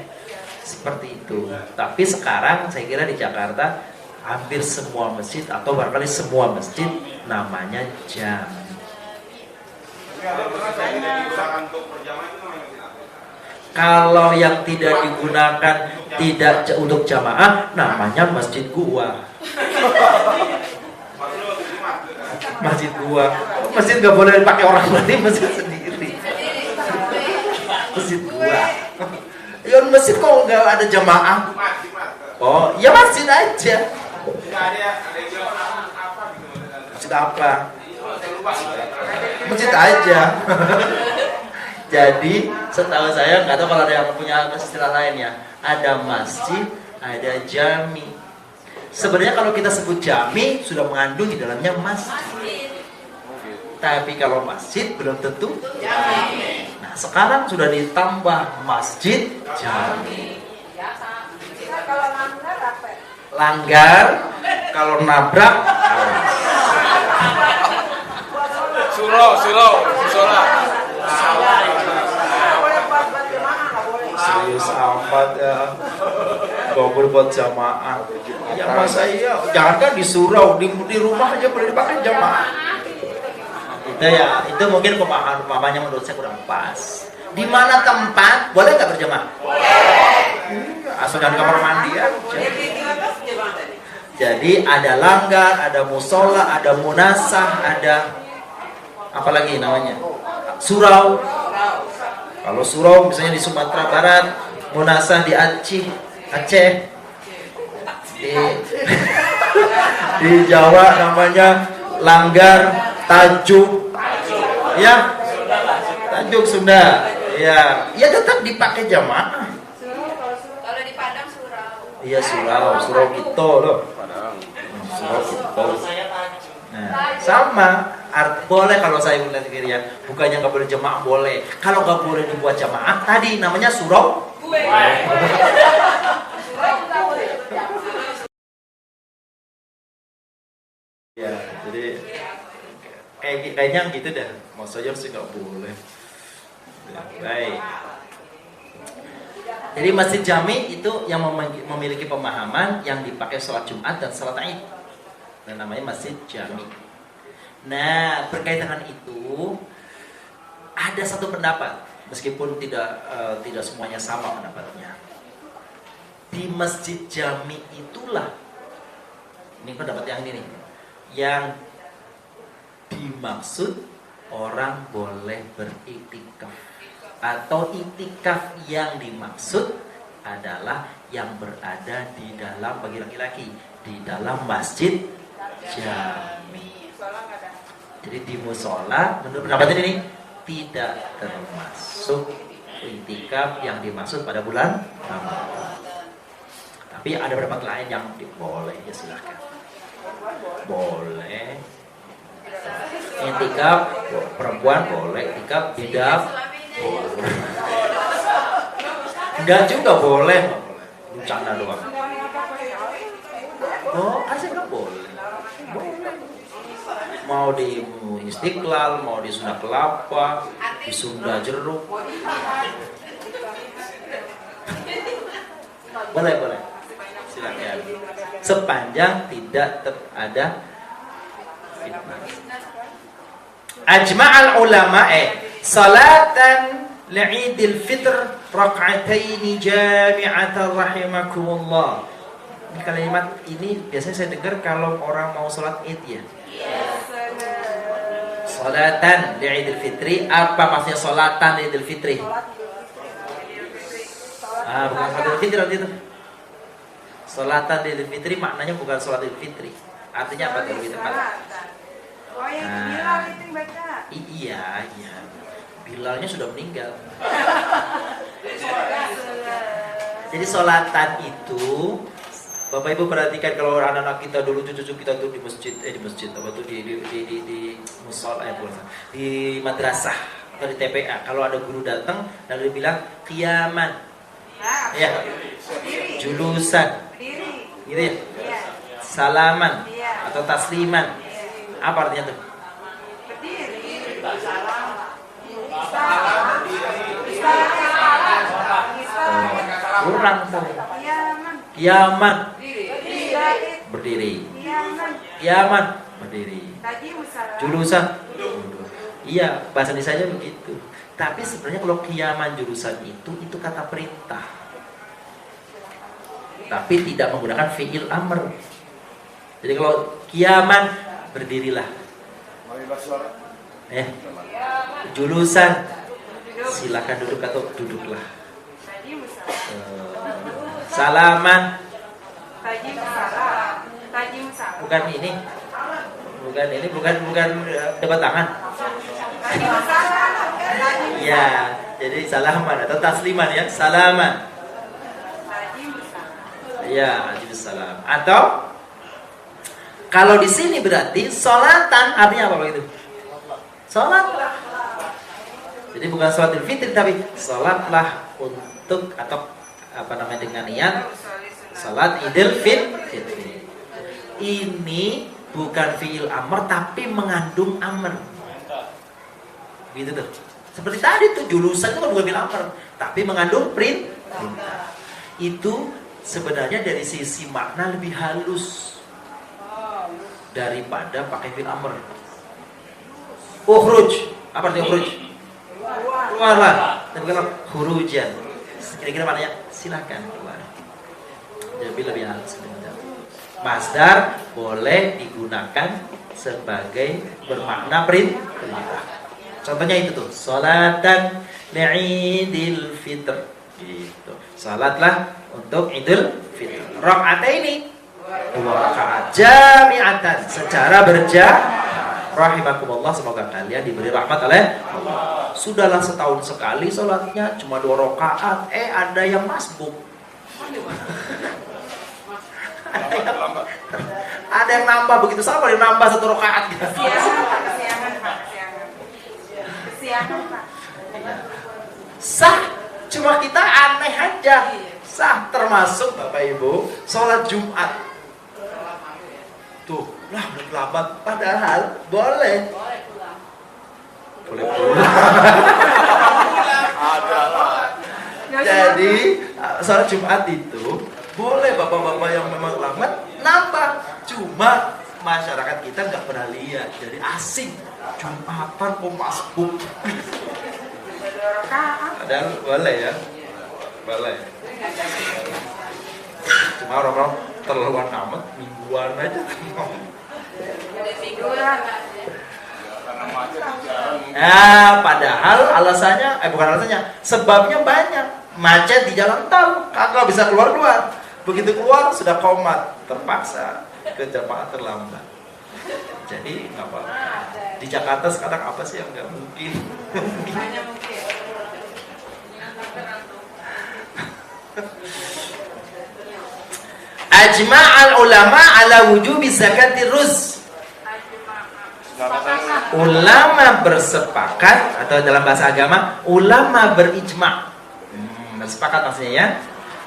seperti itu. Tapi sekarang saya kira di Jakarta hampir semua masjid atau barangkali semua masjid namanya jami. Kalau yang tidak digunakan tidak untuk jamaah namanya masjid gua. Masjid gua. Masjid nggak boleh dipakai orang lain, masjid sendiri. Masjid gua. Ya masjid kok nggak ada jamaah? Oh, ya masjid aja. Masjid apa? Masjid aja. Jadi setahu saya, nggak tahu kalau ada yang punya istilah lainnya, ada masjid, ada jami. Sebenarnya kalau kita sebut jami sudah mengandung di dalamnya masjid. Tapi kalau masjid belum tentu jami. Nah sekarang sudah ditambah masjid jami. Kalau langgar apa? Langgar, kalau nabrak Surau. serius amat ya. Gak boleh buat jamaah. Ya masa iya, jangan kan di surau, di rumah aja boleh dipakai jamaah. Itu mungkin pemahamannya menurut saya kurang pas. Di mana tempat boleh nggak berjamaah? Boleh. Asal dari kamar mandi aja. Jadi ada langgar, ada musola, ada munasah, ada apa lagi namanya? Surau. Kalau surau misalnya di Sumatera Barat, munasah di Aceh. Di Jawa namanya langgar, tajuk. Ya. Tajuk Sunda. Ya tetap dipakai jamaah. Kalau di Padang surau. Iya surau gitu loh. Surau gitu. Nah, sama boleh kalau saya melihat kiri ya, bukannya nggak boleh jamaah boleh. Kalau nggak boleh dibuat jamaah tadi namanya surau. Ya, jadi kayaknya gitu dah. Maksudnya sih nggak boleh. Ya, baik. Jadi masjid jami itu yang memiliki pemahaman yang dipakai sholat Jumat dan sholat Id. Dan namanya masjid jami. Nah, berkaitan dengan itu ada satu pendapat, meskipun tidak semuanya sama pendapatnya. Di masjid jami itulah, ini pendapat yang ini nih, yang dimaksud orang boleh beriktikaf, atau iktikaf yang dimaksud adalah yang berada di dalam, bagi laki-laki, di dalam masjid jami. Jadi di musola menurut pendapat ini tidak termasuk iktikaf yang dimaksud pada bulan Ramadan. Tapi ada pendapat lain yang boleh, ya silahkan. Boleh. Iktikaf perempuan boleh, iktikaf bidak boleh. Enggak juga boleh. Bercanda doang. Oh, asik kan boleh. Boleh. Mau di Istiqlal, mau di Sunda Kelapa, di Sunda Jeruk. Boleh. Silakan. Sepanjang tidak ada fitnah. Ajma'al ulama salatan li'idil fitr rak'ataini jami'atan rahimakumullah. Ini kalimat ini biasanya saya dengar kalau orang mau sholat Id ya. Salatan li'idil fitri, apa maksudnya salatan li'idil fitri? Bukan sholat Idul Fitri itu. Salatan li'idil fitri maknanya bukan sholat Idul Fitri. Artinya apa lebih tepat? Oh yang Bilal itu yang baca. Iya. Bilalnya sudah meninggal. Jadi sholatan itu, Bapak Ibu perhatikan kalau anak-anak kita dulu, cucu-cucu kita tuh di masjid apa tuh di musola di madrasah atau di TPA. Kalau ada guru datang lalu dia bilang qiyaman, ya, julusan, gitu ya, salaman atau tasliman. Apa artinya tuh? Kurang tuh. Qiyaman, berdiri. Qiyaman, berdiri. Julusan, iya, bahasa Indonesia aja begitu. Tapi sebenarnya kalau qiyaman jurusan itu kata perintah. Tapi tidak menggunakan fi'il amr. Jadi kalau qiyaman, berdirilah. Julusan, silakan duduk atau duduklah. Salaman, bukan debat tangan. Ya, jadi salaman atau tasliman ya, salaman. Ya, ajibus salam. Atau kalau di sini berarti sholatan, artinya apa begitu? Sholat. Jadi bukan sholat Idul Fitri tapi sholatlah untuk atau apa namanya dengan niat sholat Idul Fitri. Ini bukan fi'il amr tapi mengandung amr. Gitu tuh. Seperti tadi tuh julusan itu kan bukan fi'il amr tapi mengandung perintah. Itu sebenarnya dari sisi makna lebih halus daripada pakai fi'il amr. Ukhruj, apa artinya ukhruj? Keluarlah. Tapi kalau khurujan, kira-kira maknanya silakan keluar. Jadi lebih halus. Masdar boleh digunakan sebagai bermakna perintah. Contohnya itu tuh, sholatan li'idil fitr. Gitu. Salatlah untuk Idul Fitri. Rakaataini, 2 rakaat jami'atan secara berjamaah. Rahimakumullah, semoga kalian diberi rahmat oleh Allah. Sudahlah setahun sekali sholatnya cuma 2 rakaat, ada yang masbuk. Ada yang nambah begitu sama, yang nambah 1 rakaat. Kesiangan, Pak. Sah, cuma kita aneh aja. Sah, termasuk Bapak Ibu sholat Jumat. Tuh, lah udah terlambat. Padahal boleh pulang. Jadi sholat Jumat itu boleh bapak-bapak yang memang lambat nambah. Cuma masyarakat kita nggak pernah lihat, jadi asing. Jumatan kok masbuk. Padahal boleh ya, boleh. Cuma orang-orang terlaluan amat, mingguan aja. Nah, padahal alasannya, bukan alasannya, sebabnya banyak. Macet di jalan tol, kagak bisa keluar-keluar. Begitu keluar sudah komat, terpaksa ke jamaah terlambat. Jadi nggak apa-apa. Di Jakarta sekarang apa sih yang nggak mungkin? Hanya mungkin. Ajma'al ulama ala wujubi zakatir ruz. Ulama bersepakat, atau dalam bahasa agama ulama berijma'. Bersepakat maksudnya ya.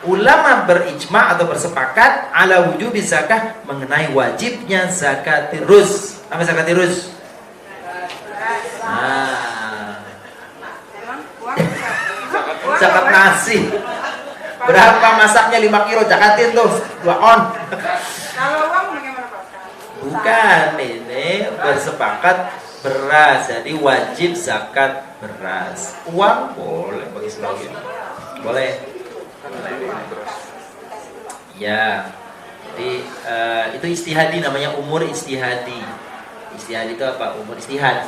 Ulama berijma' atau bersepakat ala wujubi zakah, mengenai wajibnya zakatir ruz. Apa zakatir ruz? Zakat nasi. Berapa masaknya 5 kilo, zakatin tuh 2 on. Kalau uang bagaimana, Pak? Bukan, ini bersepakat beras, jadi wajib zakat beras. Uang boleh bagi sebagian, boleh. Ya, jadi itu istihadi, namanya umur istihadi. Istihadi itu apa? Umur istihad.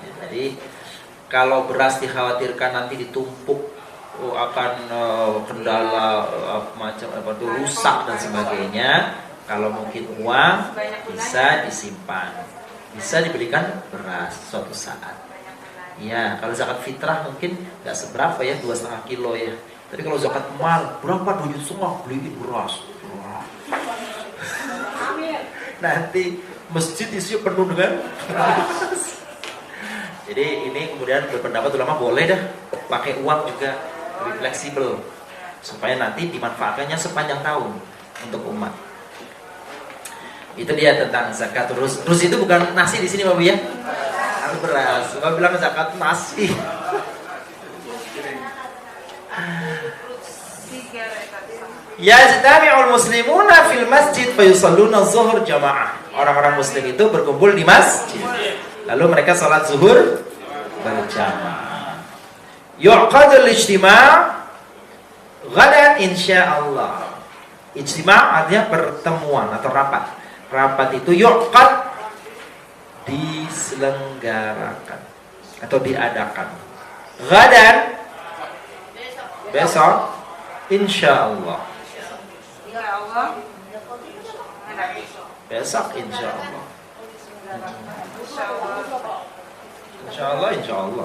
Ya, jadi kalau beras dikhawatirkan nanti ditumpuk, akan kendala macam apa tuh, rusak dan sebagainya. Kalau mungkin uang bisa disimpan, bisa dibelikan beras suatu saat. Ya, kalau zakat fitrah mungkin nggak seberapa ya, 2,5 kilo ya. Jadi kalau zakat mal, berapa 2,5 beliin beras. Nanti masjid isinya penuh dengan Jadi ini kemudian berpendapat ulama boleh dah pakai uang juga, lebih fleksibel supaya nanti dimanfaatkannya sepanjang tahun untuk umat. Itu dia tentang zakat rus. Rus itu bukan nasi di sini Bapak ya. Beras. Bapak bilang zakat nasi. Yajtami'ul muslimuna fil masjid fayusalluna zuhur jamaah. Orang-orang muslim itu berkumpul di masjid. Lalu mereka salat zuhur berjamaah. Yu'qadul ijtima' ghadan insyaallah. Ijtima' artinya pertemuan atau rapat. Rapat itu yu'qad, diselenggarakan atau diadakan. Ghadan besok insyaallah. Ya Allah. Besok insyaallah. Insyaallah, insyaallah.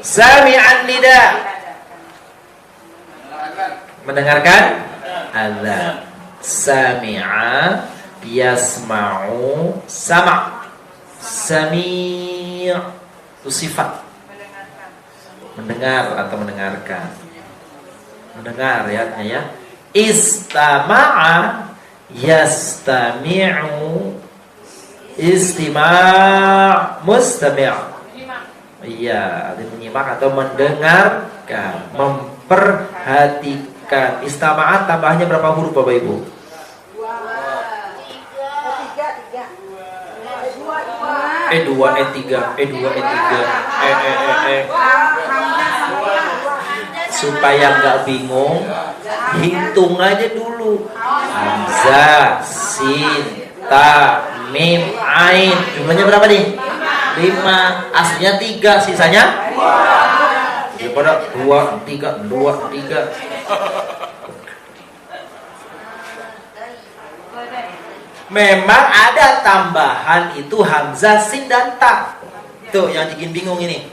Sami'an nida. Mendengarkan azan. Sami'a yasma'u sama'. Sami' itu sifat. Mendengar atau mendengarkan. Mendengar ya. Istama'a yastami'u. Istima' mustami'. Iya, menyimak atau mendengarkan, memperhatikan. Istama'at tambahnya berapa huruf Bapak Ibu? 2 supaya nggak bingung, hitung aja dulu. Hamzah, sin, ta, mim, ain. Jumlahnya berapa nih? 5. Aslinya 3, sisanya? Daripada 2, 3. Memang ada tambahan itu hamzah, sin dan ta. Tuh yang bikin bingung ini.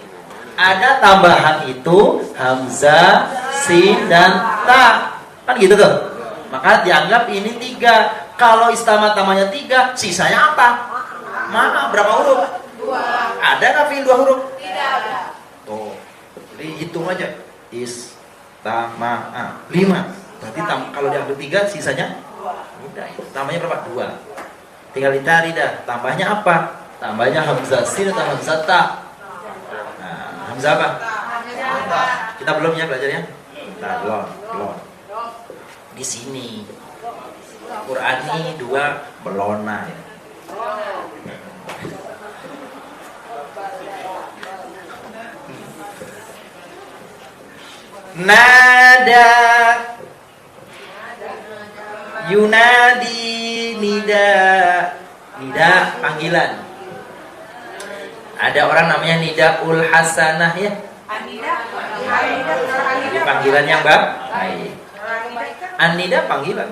Ada tambahan itu hamzah, sin dan ta. Kan gitu tuh. Maka dianggap ini 3. Kalau istilah tamanya 3, sisanya apa? Mana? Berapa huruf? 2. Ada nggak fiil 2 huruf? Tidak ada. Tuh. Jadi hitung aja. Istama'a 5. Berarti kalau diambil 3, sisanya udah. Tambahnya berapa? 2. Tinggal dicari dah. Tambahnya apa? Tambahnya hamzah sin atau hamzah ta? Nah, hamzah apa? Kita belum ya belajarnya? Nah, belum. Di sini. Qur'ani 2 belona. Nada yunadi nida. Nida panggilan. Ada orang namanya nidaul hasanah ya. Jadi panggilan yang baik. An-nida panggilan.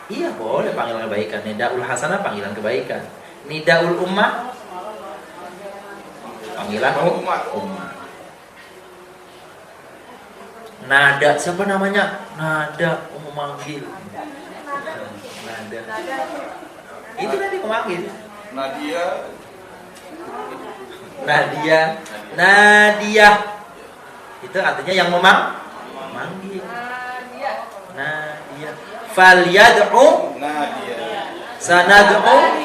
Iya boleh panggilan kebaikan. Nidaul hasanah panggilan kebaikan. Nidaul ummah panggilan ummah. Nada, siapa namanya? Nada, memanggil. Nada. Itu tadi memanggil. Nadia. Itu artinya yang memanggil. Nadia. Falyad'u. Sanad'u.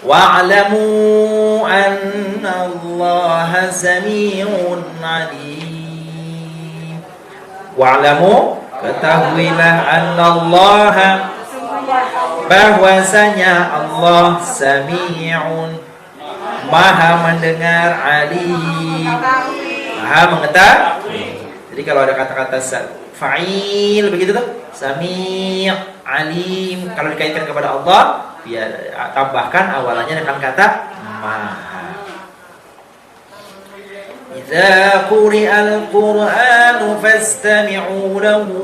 Wa'lamu anna Allaha sami'un 'alim. Wa'lamu, ketahuilah anna Allaha, bahwasanya Allah sami'un, maha mendengar, alim, maha mengetahui. Jadi kalau ada kata-kata fa'il begitu tuh, sami', alim, kalau dikaitkan kepada Allah, biar tambahkan awalannya dengan kata maha. idza quri'al qur'anu fastami'u lahu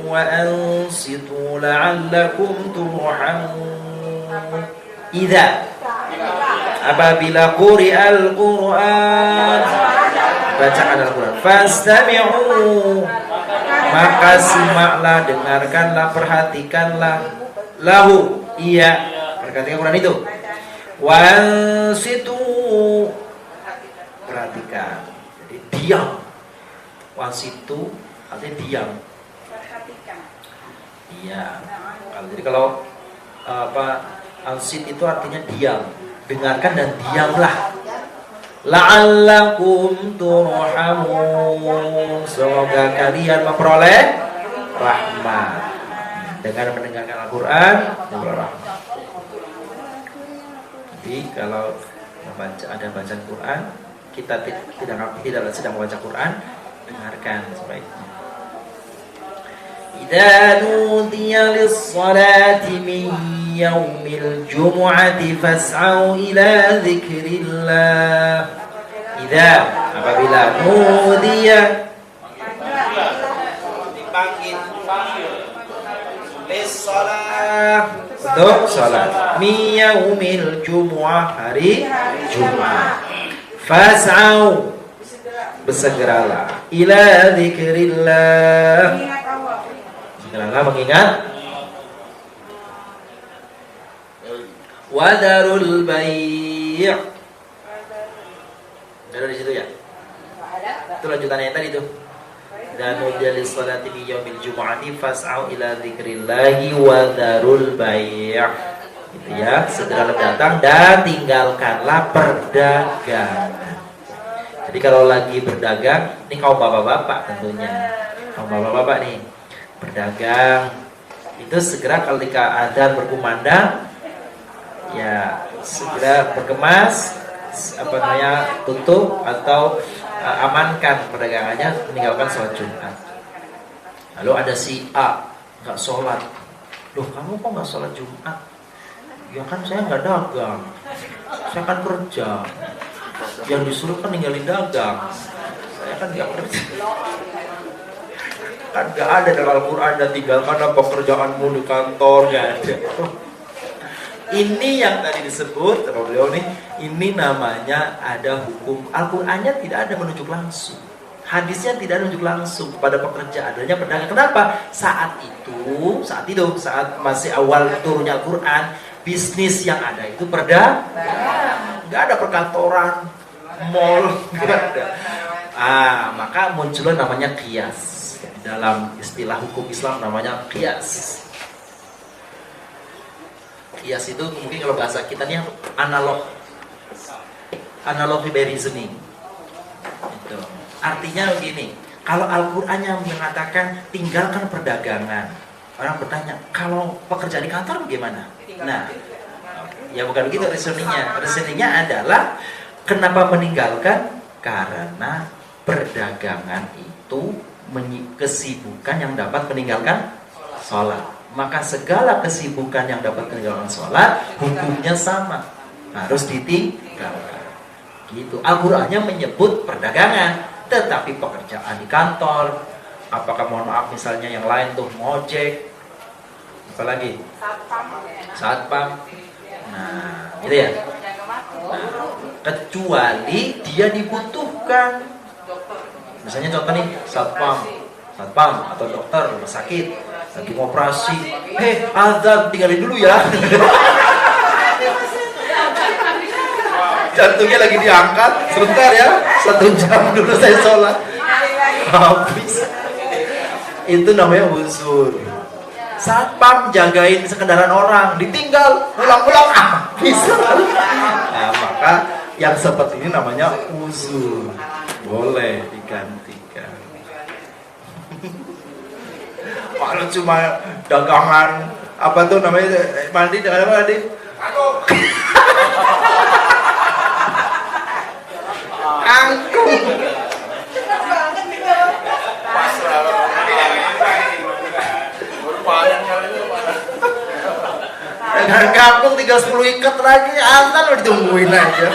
wa ansitu la'allakum turhamun. Idza, apabila quri'al qur'an, bacaan Al-Quran, fastami'u, maka simaklah, dengarkanlah, perhatikanlah, lahu, iya, perhatikan Quran itu, wansitu, perhatikan, jadi diam, wansitu artinya diam, iya. Jadi kalau ansit itu artinya diam, dengarkan dan diamlah. La'allakum turhamun, semoga kalian memperoleh rahmat dengan mendengarkan Al-Quran dan berrahmat. Jadi kalau ada bacaan Quran, kita tidak sedang membaca Quran, dengarkan sebaiknya. Idza nudiya lis-salati min yaumil jumu'ati fas'au ila dzikrillah. Idza, apabila nudiya, dipanggil lis-salah, untuk salat, min yaumil jumu'ah, hari Jumat, fas'au, bersegeralah, ila dzikrillah, segeralah mengingat, wadarul bai'. Ada di situ ya? Itu lanjutannya yang tadi tuh. Dan ujalis salati bi yaumil jumu'ati fas'au ila dzikrillahi wadarul bai'. Gitu ya, segeralah datang dan tinggalkanlah perdagangan. Jadi kalau lagi berdagang, ini kaum bapak-bapak tentunya. Kaum bapak-bapak nih berdagang, itu segera ketika adzan berkumandang, ya segera berkemas, tutup atau amankan perdagangannya, meninggalkan sholat Jumat. Lalu ada si A nggak sholat, loh kamu kok nggak sholat Jumat? Ya kan saya nggak dagang, saya kan kerja, yang disuruh kan ninggalin dagang, saya kan nggak kerja. Kan nggak ada dalam Al-Quran dan tinggalkanlah pekerjaanmu di kantor, nggak ada. Ini yang tadi disebut sama beliau nih, ini namanya ada hukum. Al-Qur'annya tidak ada menunjuk langsung, hadisnya tidak ada menunjuk langsung kepada pekerja, adanya pedagang. Kenapa? Saat masih awal turunnya Al-Qur'an, bisnis yang ada itu perdagangan, nggak ada perkantoran, mall, nggak ada. Maka muncullah namanya qiyas. Dalam istilah hukum Islam namanya qiyas. Qiyas itu mungkin kalau bahasa kita nih analogi by reasoning. Itu. Artinya begini, kalau Al-Qur'annya mengatakan tinggalkan perdagangan, orang bertanya, kalau pekerja di kantor bagaimana? Nah, ya bukan begitu reasoningnya. Reasoningnya adalah kenapa meninggalkan? Karena perdagangan itu kesibukan yang dapat meninggalkan sholat. Maka segala kesibukan yang dapat meninggalkan sholat, hukumnya sama, harus ditinggalkan. Gitu. Al-Qur'annya menyebut perdagangan, tetapi pekerjaan di kantor, apakah mohon maaf misalnya yang lain tuh ngojek, apalagi satpam, nah gitu ya. Nah, kecuali dia dibutuhkan. Misalnya contoh nih, satpam atau dokter rumah sakit lagi ngoperasi, azan tinggalin dulu ya. Jantungnya lagi diangkat, sebentar ya, 1 jam dulu saya sholat, habis. Itu namanya uzur. Satpam jagain kendaraan orang, ditinggal, pulang-pulang, bisa. Nah, maka yang seperti ini namanya uzur, boleh digantikan. Kalau cuma dagangan apa tuh namanya, mandi dengan apa tadi? Angkung. Dengan kangkung tinggal 10 ikat lagi, azan udah ditungguin aja.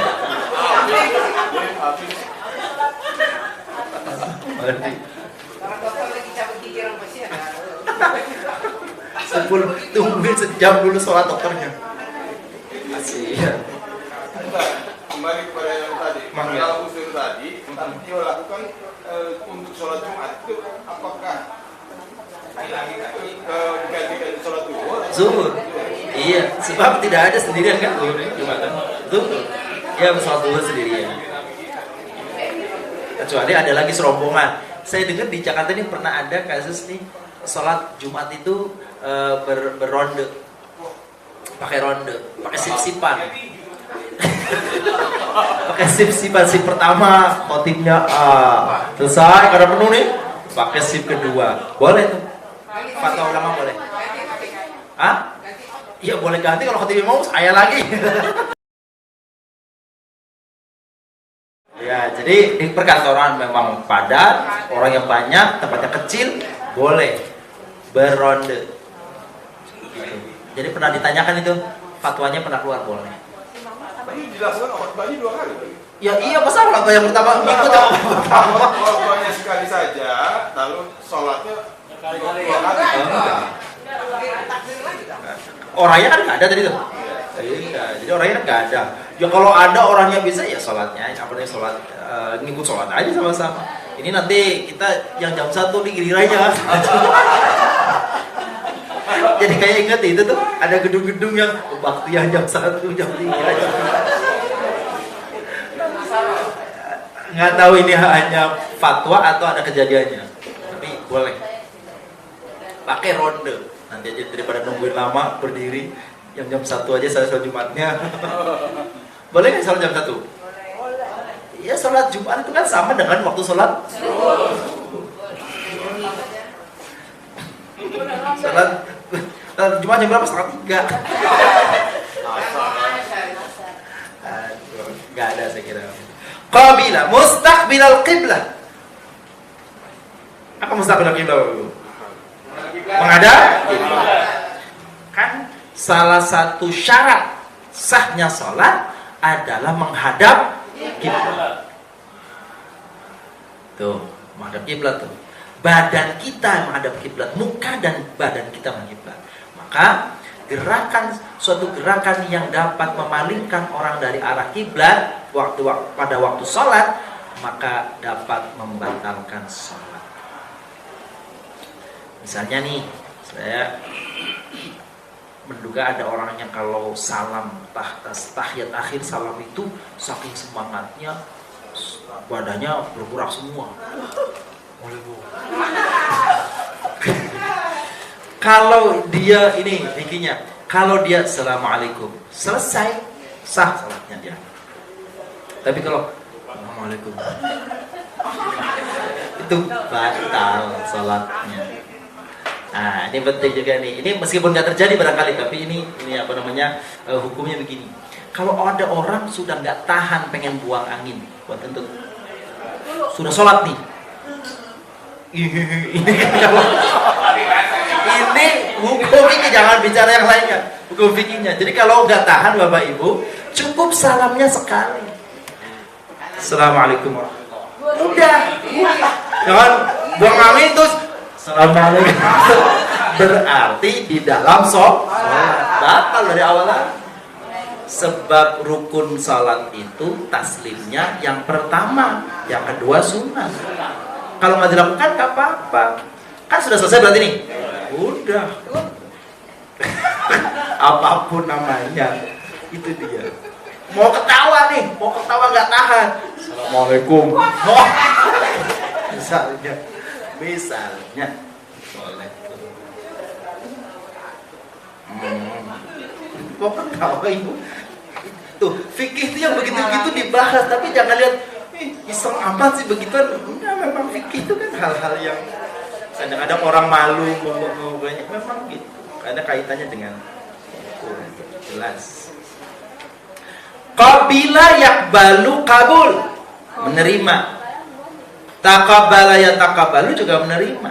Orang dokter lagi cabut gigi orang pasien. 10 tungguin sejam dulu sholat dokternya. Masih. Enggak, kembali kepada yang tadi. Mang, ya. Kalau usul tadi, tapi dia lakukan untuk sholat Jumat itu apakah digantikan sholat Zuhur. Iya, sebab tidak ada sendirian kan zuhur Jumatan. Zuhur. Ya sholat zuhur sendirian. Kecuali ada lagi serombongan. Saya dengar di Jakarta ini pernah ada kasus nih sholat Jumat itu berronde, pakai ronde, pakai sip-sipan. Pakai sip-sipan, sip pertama khotibnya selesai karena penuh nih, pakai sip kedua. Boleh tuh. Fatwa ulama boleh. Ah? Iya boleh ganti kalau khotibnya mau, saya lagi. Ya, jadi di perkantoran memang padat, orang yang banyak, tempatnya kecil, boleh berronde. Jadi pernah ditanyakan itu, fatwanya pernah keluar boleh. Tapi dilakukan khotbahnya 2 kali. Ya iya, masa khotbah yang pertama ngikut yang pertama. Khotbahnya sekali saja, lalu sholatnya 2 kali. Enggak. Orangnya kan nggak ada tadi tuh. Iya, jadi orangnya kan nggak ada. Ya kalau ada orangnya bisa ya sholatnya, apalagi sholat ngikut sholat aja sama-sama. Ini nanti kita yang jam 1 di gilirannya. Jadi kayak inget itu tuh ada gedung-gedung yang waktu yang jam 1, jam 3, jam 4. Nggak tahu ini hanya fatwa atau ada kejadiannya. Tapi boleh. Pakai ronde. Nanti aja daripada nungguin lama berdiri, yang jam 1 aja saya sholat Jumatnya. Boleh nggak sholat jam 1? Iya, sholat Jumat itu kan sama dengan waktu sholat. Sholat Jumat jam berapa? 2:30. Aduh, nggak ada saya kira. Qabila mustaqbilal qiblah. Apa mustaqbilal qiblah? Menghadap kan salah satu syarat sahnya sholat adalah menghadap kiblat. Tuh, menghadap kiblat tuh. Badan kita menghadap kiblat, muka dan badan kita menghadap kiblat. Maka suatu gerakan yang dapat memalingkan orang dari arah kiblat pada waktu sholat, maka dapat membatalkan sholat. Misalnya nih, saya menduga ada orang yang kalau salam tahiyat akhir salam itu saking semangatnya badannya bergerak semua. Kalau dia ini bikinnya, kalau dia assalamualaikum selesai sah salatnya dia. Tapi kalau assalamualaikum itu batal salatnya. Nah, ini penting juga nih. Ini meskipun nggak terjadi barangkali, tapi ini apa namanya hukumnya begini. Kalau ada orang sudah nggak tahan pengen buang angin, buat tentu sudah sholat nih. Ini hukum ini jangan bicara yang lainnya, hukum fikihnya. Jadi kalau nggak tahan Bapak Ibu, cukup salamnya sekali. Assalamualaikum warahmatullahi wabarakatuh. Udah, jangan buang angin terus. Assalamualaikum. Berarti di dalam sholat batal dari awalnya. Sebab rukun sholat itu taslimnya yang pertama, yang kedua sunnah. Kalau nggak dilakukan nggak apa-apa. Kan sudah selesai berarti nih. Udah. Apapun namanya, itu dia. Mau ketawa nih, mau ketawa nggak tahan. Assalamualaikum. Misalnya boleh. Kok ketawa ibu? Tuh, fikih itu yang begitu-begitu dibahas, tapi jangan lihat iseng amat sih begituan. Nah, memang fikih itu kan hal-hal yang kadang-kadang orang malu banyak, memang gitu. Karena kaitannya dengan jelas. Qabila yakbalu kabul, menerima. Taqabbala yataqabbalu juga menerima.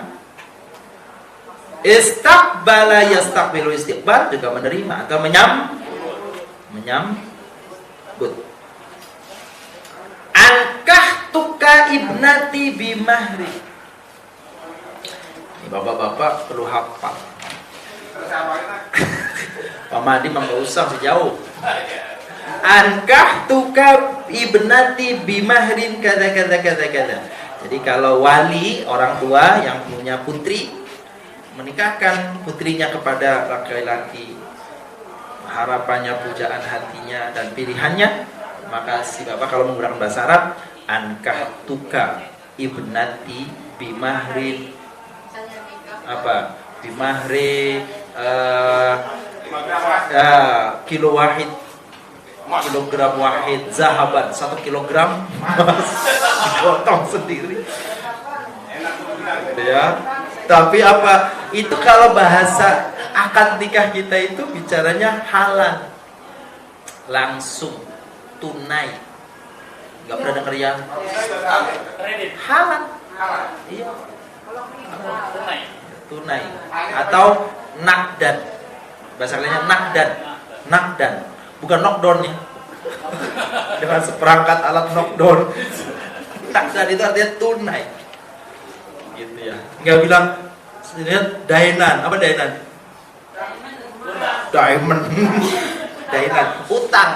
Istaqbala yastaqbilu istiqbal juga menerima atau menyambut. Ankah tuka ibnati bimahri. Bapak-bapak perlu hafal. Pak Madi mah nggak usah sejauh. Ankah tuka ibnati bimahrin kata. Jadi kalau wali orang tua yang punya putri menikahkan putrinya kepada laki-laki, harapannya, pujaan hatinya dan pilihannya, maka si bapak kalau menggunakan bahasa Arab, ankah tuka ibnati bimahrin apa? Bimahri kilo wahid, kilogram wahid zahaban, 1 kilogram emas dipotong sendiri ya. Tapi apa itu kalau bahasa akad nikah kita itu bicaranya halal, langsung tunai, nggak pernah denger yang halal. Iya, tunai atau nakdan, bahasa lainnya nakdan, bukan knockdown ya, dengan seperangkat alat knockdown. Nakdan itu artinya tunai, gitu ya. Nggak bilang dainan, apa dainan? Diamond, dainan, utang.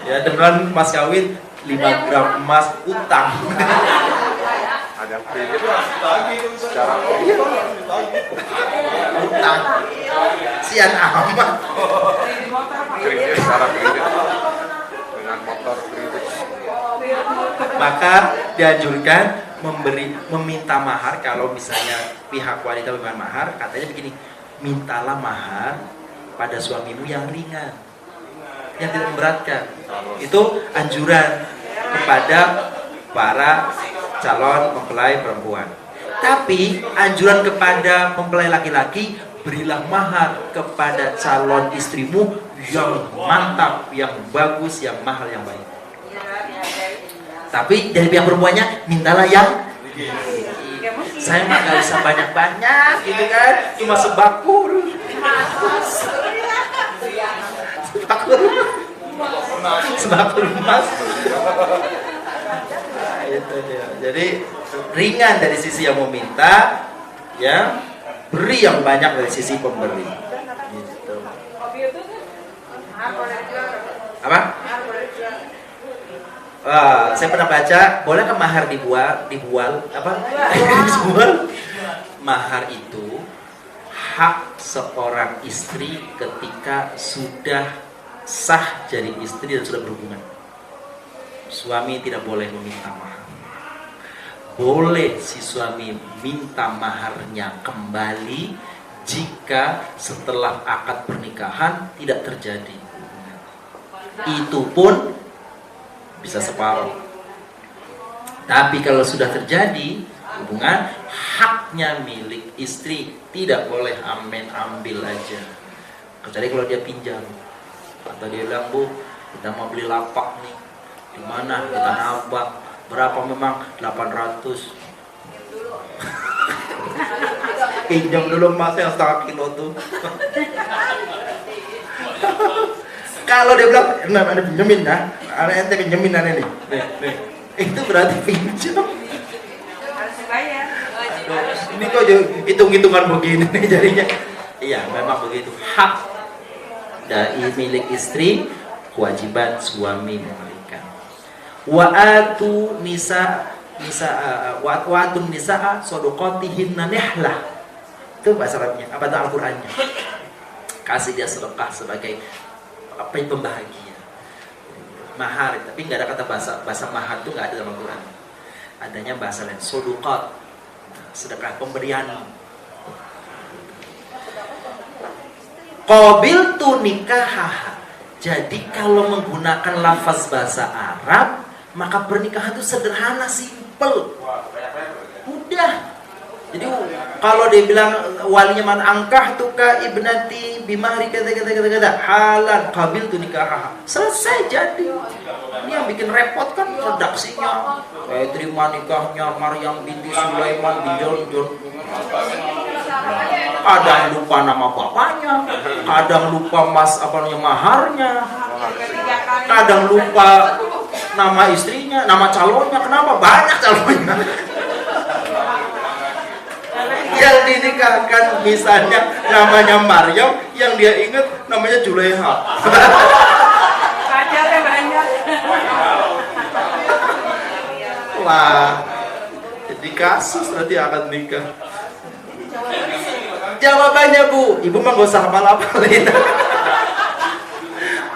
Ya dengan mas kawin 5 gram emas utang. Ada kredit secara Utang. Sian amat. kredit secara kredit dengan motor kredit. Maka dianjurkan meminta mahar. Kalau misalnya pihak wanita meminta mahar, katanya begini, mintalah mahar pada suamimu yang ringan, yang tidak memberatkan. Itu anjuran kepada para calon mempelai perempuan. Tapi anjuran kepada mempelai laki-laki, berilah mahar kepada calon istrimu yang mantap, yang bagus, yang mahal, yang baik. Tapi dari pihak perempuannya mintalah yang saya mah gak bisa banyak-banyak gitu kan, cuma sebakul. Sebakul emas. Itu dia. Jadi ringan dari sisi yang meminta, ya, beri yang banyak dari sisi pemberi. Gitu. Apa? Saya pernah baca, boleh ke mahar dibual apa? Dijual. Mahar itu hak seorang istri ketika sudah sah jadi istri dan sudah berhubungan. Suami tidak boleh meminta mahar. Boleh si suami minta maharnya kembali jika setelah akad pernikahan tidak terjadi hubungan. Itu pun bisa separuh. Tapi kalau sudah terjadi hubungan, haknya milik istri, tidak boleh ambil aja. Kecuali kalau dia pinjam atau dia bilang, Bu, kita mau beli lapak nih, di mana? Di Tanah Abang. Berapa memang? 800. Pinjam dulu mas yang setengah kilo tuh. Kalau dia bilang, nah, ada pinjemin ya, ada ente pinjemin nih. Itu berarti pinjam. Harus dibayar. Ini kok hitung-hitungan begini nih jadinya. Iya, memang begitu. Hak dari milik istri, kewajiban suami memberikan. Wa'atu nisa sodokotihinna nihlah. Itu bahasa Arabnya, apa itu Al-Qur'annya? Kasih dia sedekah sebagai apa yang pembahagia. Mahar, tapi nggak ada kata bahasa mahar itu nggak ada dalam Al-Quran. Adanya bahasa lain, sodukot, sedekah pemberian. Qabil tu nikah. Jadi kalau menggunakan lafaz bahasa Arab, maka pernikahan itu sederhana, simple. Udah. Jadi kalau dia bilang walinya man angkah tuka ibnati bimahri kata halal qabil tu nikah. Selesai jadi. Ini yang bikin repot kan redaksinya. Terima nikahnya Maryam binti Sulaiman bin John. Kadang lupa nama bapaknya, kadang lupa maharnya, kadang lupa nama istrinya, nama calonnya. Kenapa? Banyak calonnya. Yang dinikahkan misalnya namanya Maryam, yang dia ingat namanya Juleha. Pacarnya banyak. Wah, jadi kasus nanti akan nikah. Jawabannya Bu, Ibu mah gak usah hafal-hafalin.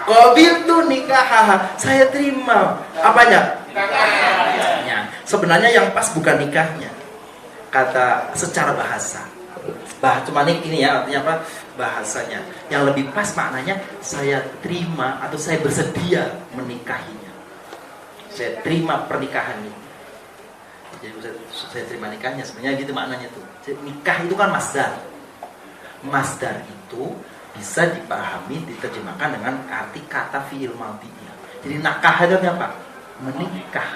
Qabil tuh nikah, saya terima. Apanya? Nikahnya. Sebenarnya yang pas bukan nikahnya, kata secara bahasa. Cuma ini ya artinya apa? Bahasanya. Yang lebih pas maknanya saya terima atau saya bersedia menikahinya. Saya terima pernikahan ini. Jadi saya terima nikahnya, sebenarnya gitu maknanya tuh. Nikah itu kan masdar. Masdar itu bisa dipahami, diterjemahkan dengan arti kata fi'il madhinya. Jadi nakah itu apa? Menikah.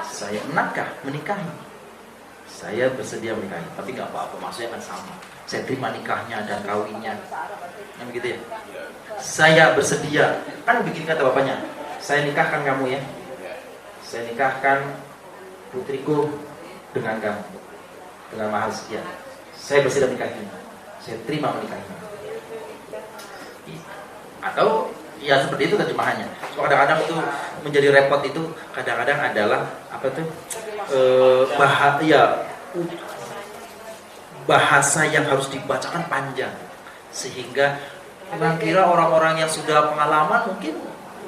Saya nakah, menikahi. Saya bersedia menikahi, tapi nggak apa-apa, maksudnya kan sama. Saya terima nikahnya dan kawinnya, kan begitu ya. Saya bersedia, kan bikin kata bapaknya. Saya nikahkan kamu ya. Saya nikahkan putriku dengan kamu, dengan mahar sekian. Saya bersedia menikahinya. Saya terima menikahinya. Atau ya seperti itu terjemahannya. So, kadang-kadang itu menjadi repot itu kadang-kadang adalah apa tuh bahasa yang harus dibacakan panjang sehingga kira orang-orang yang sudah pengalaman mungkin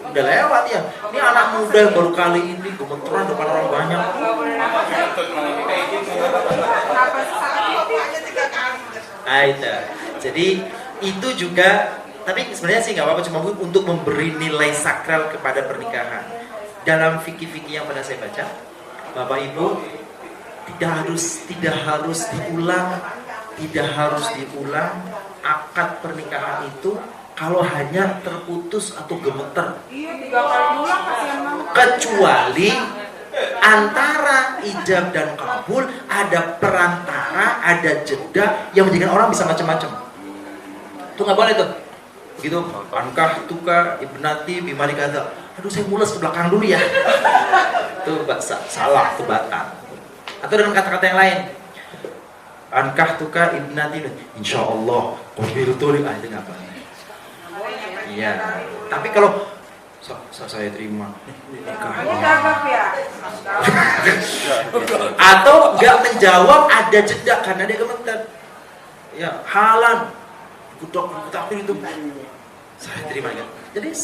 udah lewat ya. Ini anak muda yang baru kali ini gemeteran depan orang banyak. Jadi itu juga, tapi sebenarnya sih nggak apa-apa, cuma untuk memberi nilai sakral kepada pernikahan. Dalam fikih-fikih yang pernah saya baca, Bapak Ibu tidak harus diulang akad pernikahan itu kalau hanya terputus atau gemeter. Iya, 3 kali ulang kasihan banget. Kecuali antara ijab dan kabul ada perantara, ada jeda yang menjadikan orang bisa macam-macam. Itu nggak boleh tuh. Begitu, ankah tuka ibnati bimari kata. Aduh, saya mules ke belakang dulu ya. Itu salah, itu batal. Atau dengan kata-kata yang lain. Ankah tuka ibnati, insya Allah qabiltu li, itu nggak apa. Iya. Tapi kalau saya terima nikahnya. Atau nggak menjawab, ada jeda karena dia gemeter. Ya, halan. Tapi itu saya terima ya. Jadi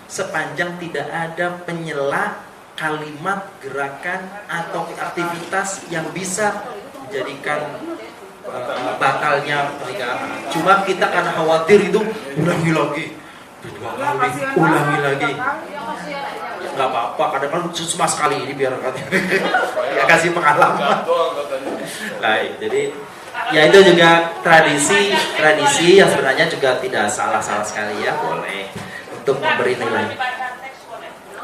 sepanjang tidak ada penyela kalimat, gerakan atau aktivitas yang bisa menjadikan batalnya pernikahan. Cuma kita karena khawatir itu ulangi lagi, ulangi lagi. Nggak apa-apa, kadang-kadang cuma sekali ini biar ya kasih pengalaman. Nah, jadi ya itu juga tradisi yang sebenarnya juga tidak salah sekali ya, boleh untuk memberi nilai.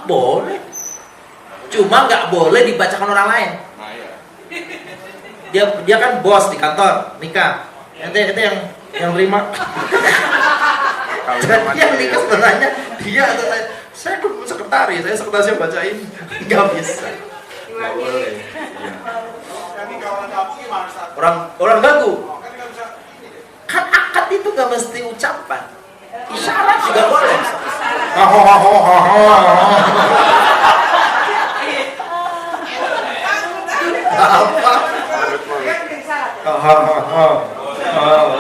Boleh. Cuma nggak boleh dibacakan orang lain. Dia kan bos di kantor, nikah. Ente yang terima. Jadi yang nikah sebenarnya dia atau saya sekretaris, saya sekretaris yang bacain. Nggak bisa. Nggak boleh. Orang gagu. Kan akad itu nggak mesti ucapan. Isyarat juga boleh. Apa?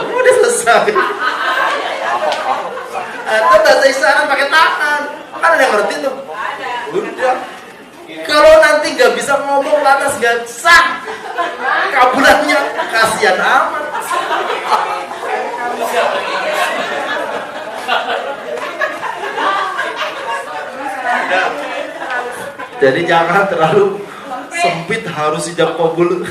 Udah selesai. Atau bahasa isyarat pakai tangan. Kan ada yang ngerti tuh. Udah. Kalau nanti nggak bisa ngomong lantas nggak sah kabulannya, kasihan amat. Jadi jangan terlalu sempit, harus ijab kabul.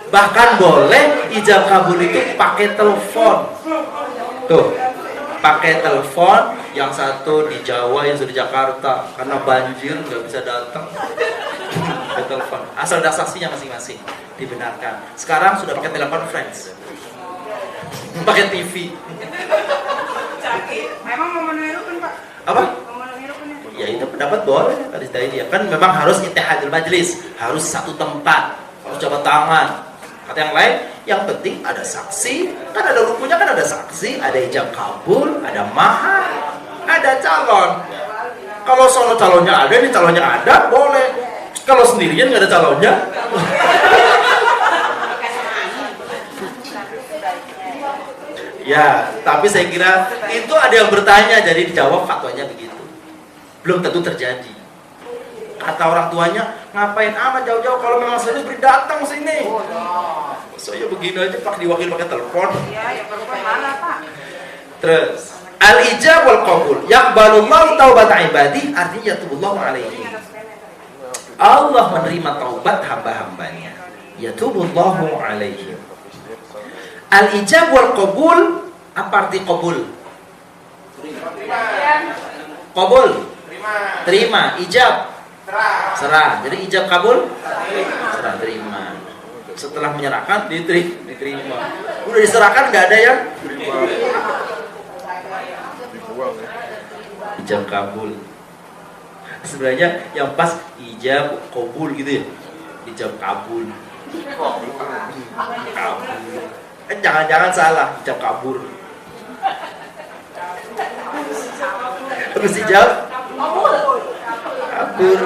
Bahkan boleh ijab kabul itu pakai telepon. Tuh, pakai telepon. Yang satu di Jawa, yang satu di Jakarta, karena banjir nggak bisa datang. Pakai telepon. Asal ada saksinya masing-masing, dibenarkan. Sekarang sudah pakai telepon friends, pakai TV. Memang memenuhi rukun, Pak? Apa? Memenuhi rukunnya. Ya Ya itu pendapat boleh kata dia. Kan memang harus ittihadul majlis, harus satu tempat, harus jabat tangan. Kata yang lain, yang penting ada saksi, kan ada rukunnya, kan ada saksi, ada ijab kabul, ada mahar, ada calon. Kalau sono calonnya ada, ini calonnya ada, boleh. Kalau sendirian nggak ada calonnya. Ya, tapi saya kira itu ada yang bertanya, jadi dijawab fatwanya begitu. Belum tentu terjadi. Kata orang tuanya, ngapain amat jauh-jauh kalau memang saya beri datang sini. Saya begini aja diwakil pakai telepon. Iya, yang perempuan mana, Pak? Terus al-ijab wal qabul yaqbalullahu taubat ibadi, artinya yatubullahu alaihi. Allah menerima taubat hamba-hambanya. Yatubullahu alaihi. Al-ijab wal qabul, apa arti qabul? Qabul terima, ijab serah. Jadi ijab kabul serah, terima. Setelah menyerahkan diterima. Udah diserahkan nggak ada yang ijab kabul. Sebenarnya yang pas ijab kabul gitu ya. Ijab kabul. Jangan-jangan salah, ijab kabul. Terus ijab kabul.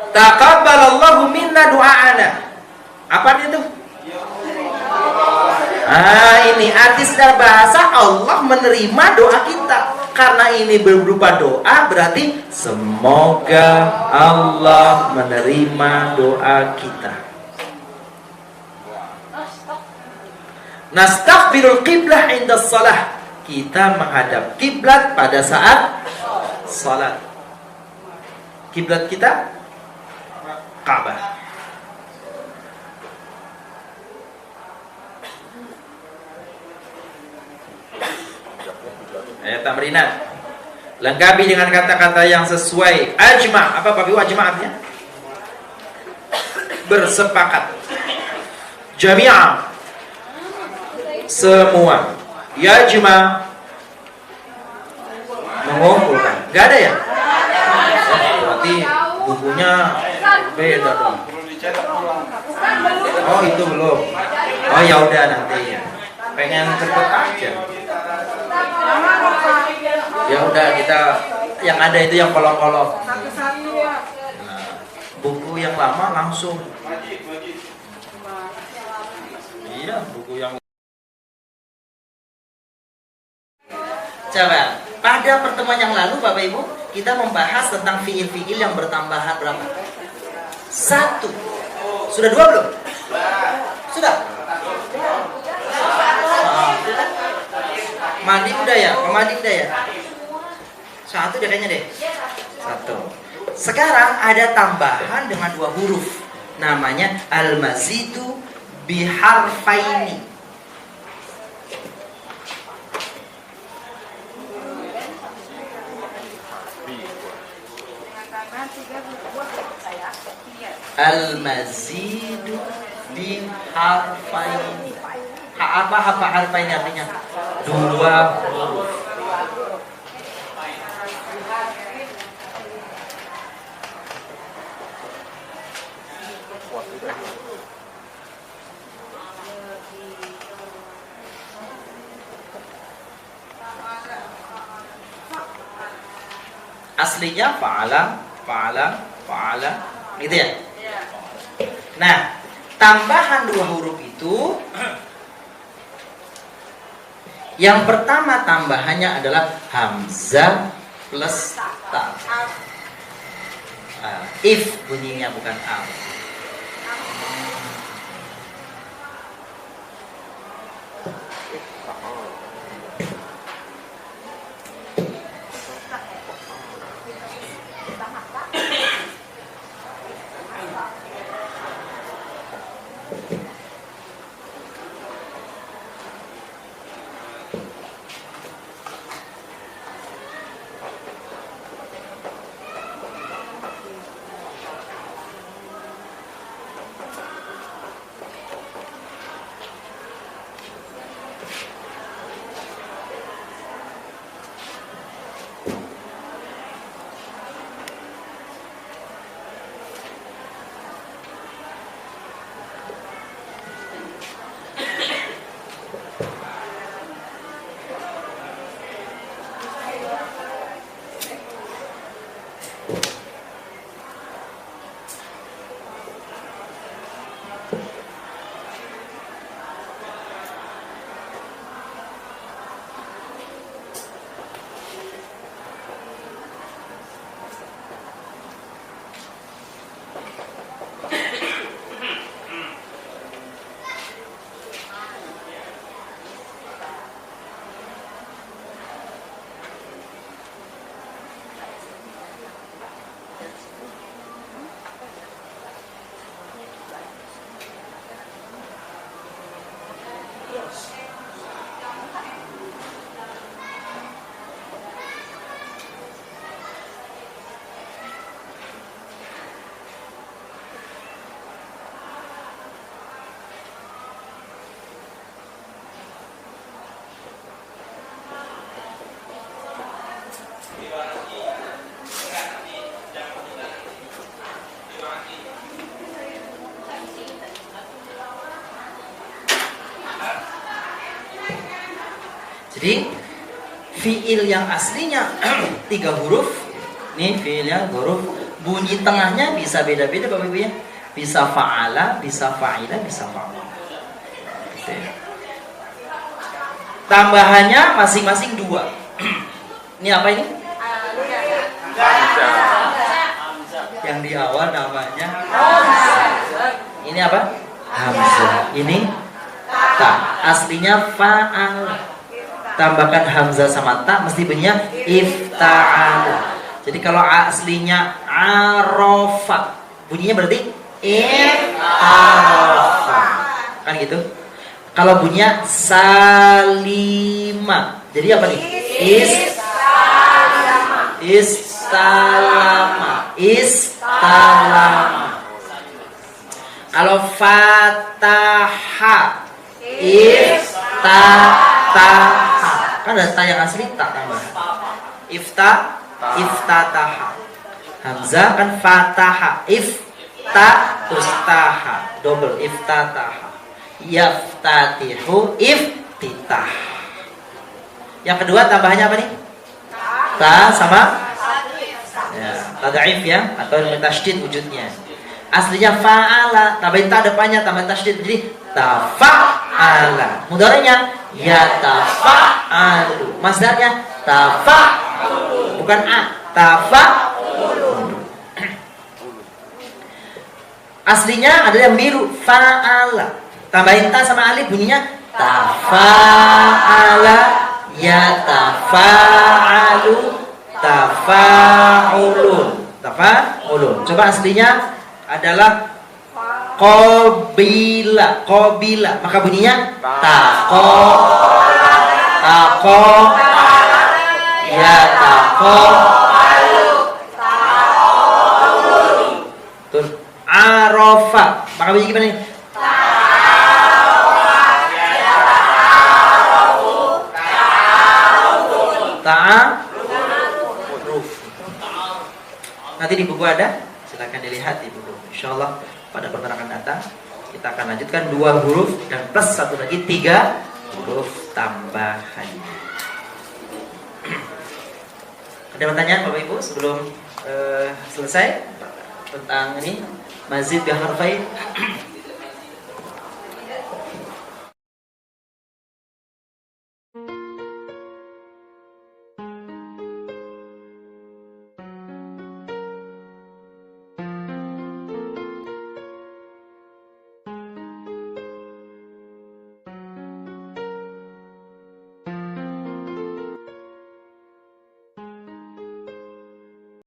Taqabbalallahu minna du'aana. Apa itu? Ini arti secara bahasa, Allah menerima doa kita. Karena ini berupa doa, berarti semoga Allah menerima doa kita. Nastaqbilul qiblah inda shalah. Kita menghadap kiblat pada saat salat. Kiblat kita Ka'bah. Ayat tamrinat. Lengkapi dengan kata-kata yang sesuai. Ajma'. Apa Bapak Ibu ajma' artinya? Bersepakat. Jami'ah. Semua. Yajma'. Mengumpulkan. Gak ada ya? Berarti bukunya beda dong. Oh itu belum. Oh ya udah nanti. Pengen cepet aja. Ya udah kita yang ada itu yang kolom-kolom. Satu-satu ya. Nah, buku yang lama langsung. Iya, buku yang. Coba, pada pertemuan yang lalu Bapak Ibu, kita membahas tentang fiil-fiil yang bertambahan berapa? 1. Sudah 2 belum? Sudah? Mandi udah ya? Pemandi udah ya? 1 deh kayaknya deh. 1. Sekarang ada tambahan dengan 2 huruf. Namanya al-mazidu biharfaini. Al-mazidu biharfaini. Apa harfaini artinya? 2 huruf. Aslinya fa'ala, gitu ya. Nah, tambahan 2 huruf itu, yang pertama tambahannya adalah hamzah plus ta. If bunyinya bukan al. Jadi fiil yang aslinya 3 huruf, nih fiilnya huruf, bunyi tengahnya bisa beda-beda Bapak Ibu ya. Bisa fa'ala, bisa fa'ila, bisa fa'ala. Gitu ya. Tambahannya masing-masing 2. Ini apa ini? Yang di awal namanya ini apa? Hamzah. Ini ta. Aslinya fa'al. Tambahkan hamzah sama ta mesti bunyinya ifta'al. Jadi kalau aslinya arafa, bunyinya berarti ifta'arafa. Kan gitu. Kalau bunyinya salima, jadi apa nih? Istalama. Kalau fataha, iftataha. Kan ada ta yang asli tak tambah. Iftataha. Hamzah kan fataha. Ustaha. Double iftataha. Yaftatihu iftitah. Yang kedua tambahannya apa nih? Ta sama ya, tad'if ya, atau tasydid wujudnya. Aslinya fa'ala, tambahin ta depannya, tambahin tasydid jadi tafa'ala. Mudhari'nya yatafa'alu. Masdarnya tafa'ulu. Bukan a, tafa'ulu. Aslinya adalah yang biru, fa'ala. Tambahin ta sama alif bunyinya tafa'ala, yatafa'alu, tafa'ulun. Coba aslinya adalah qabila. Maka bunyinya taqo, yataqalu. Tuh, arafa. Maka bunyi gimana nih? Ta'aruf. Nanti di buku ada, silakan dilihat di buku. Insyaallah pada penerangan datang kita akan lanjutkan 2 huruf dan plus 1 lagi 3 huruf tambahan. Ada pertanyaan Bapak Ibu sebelum selesai tentang ini mazid bi harfain?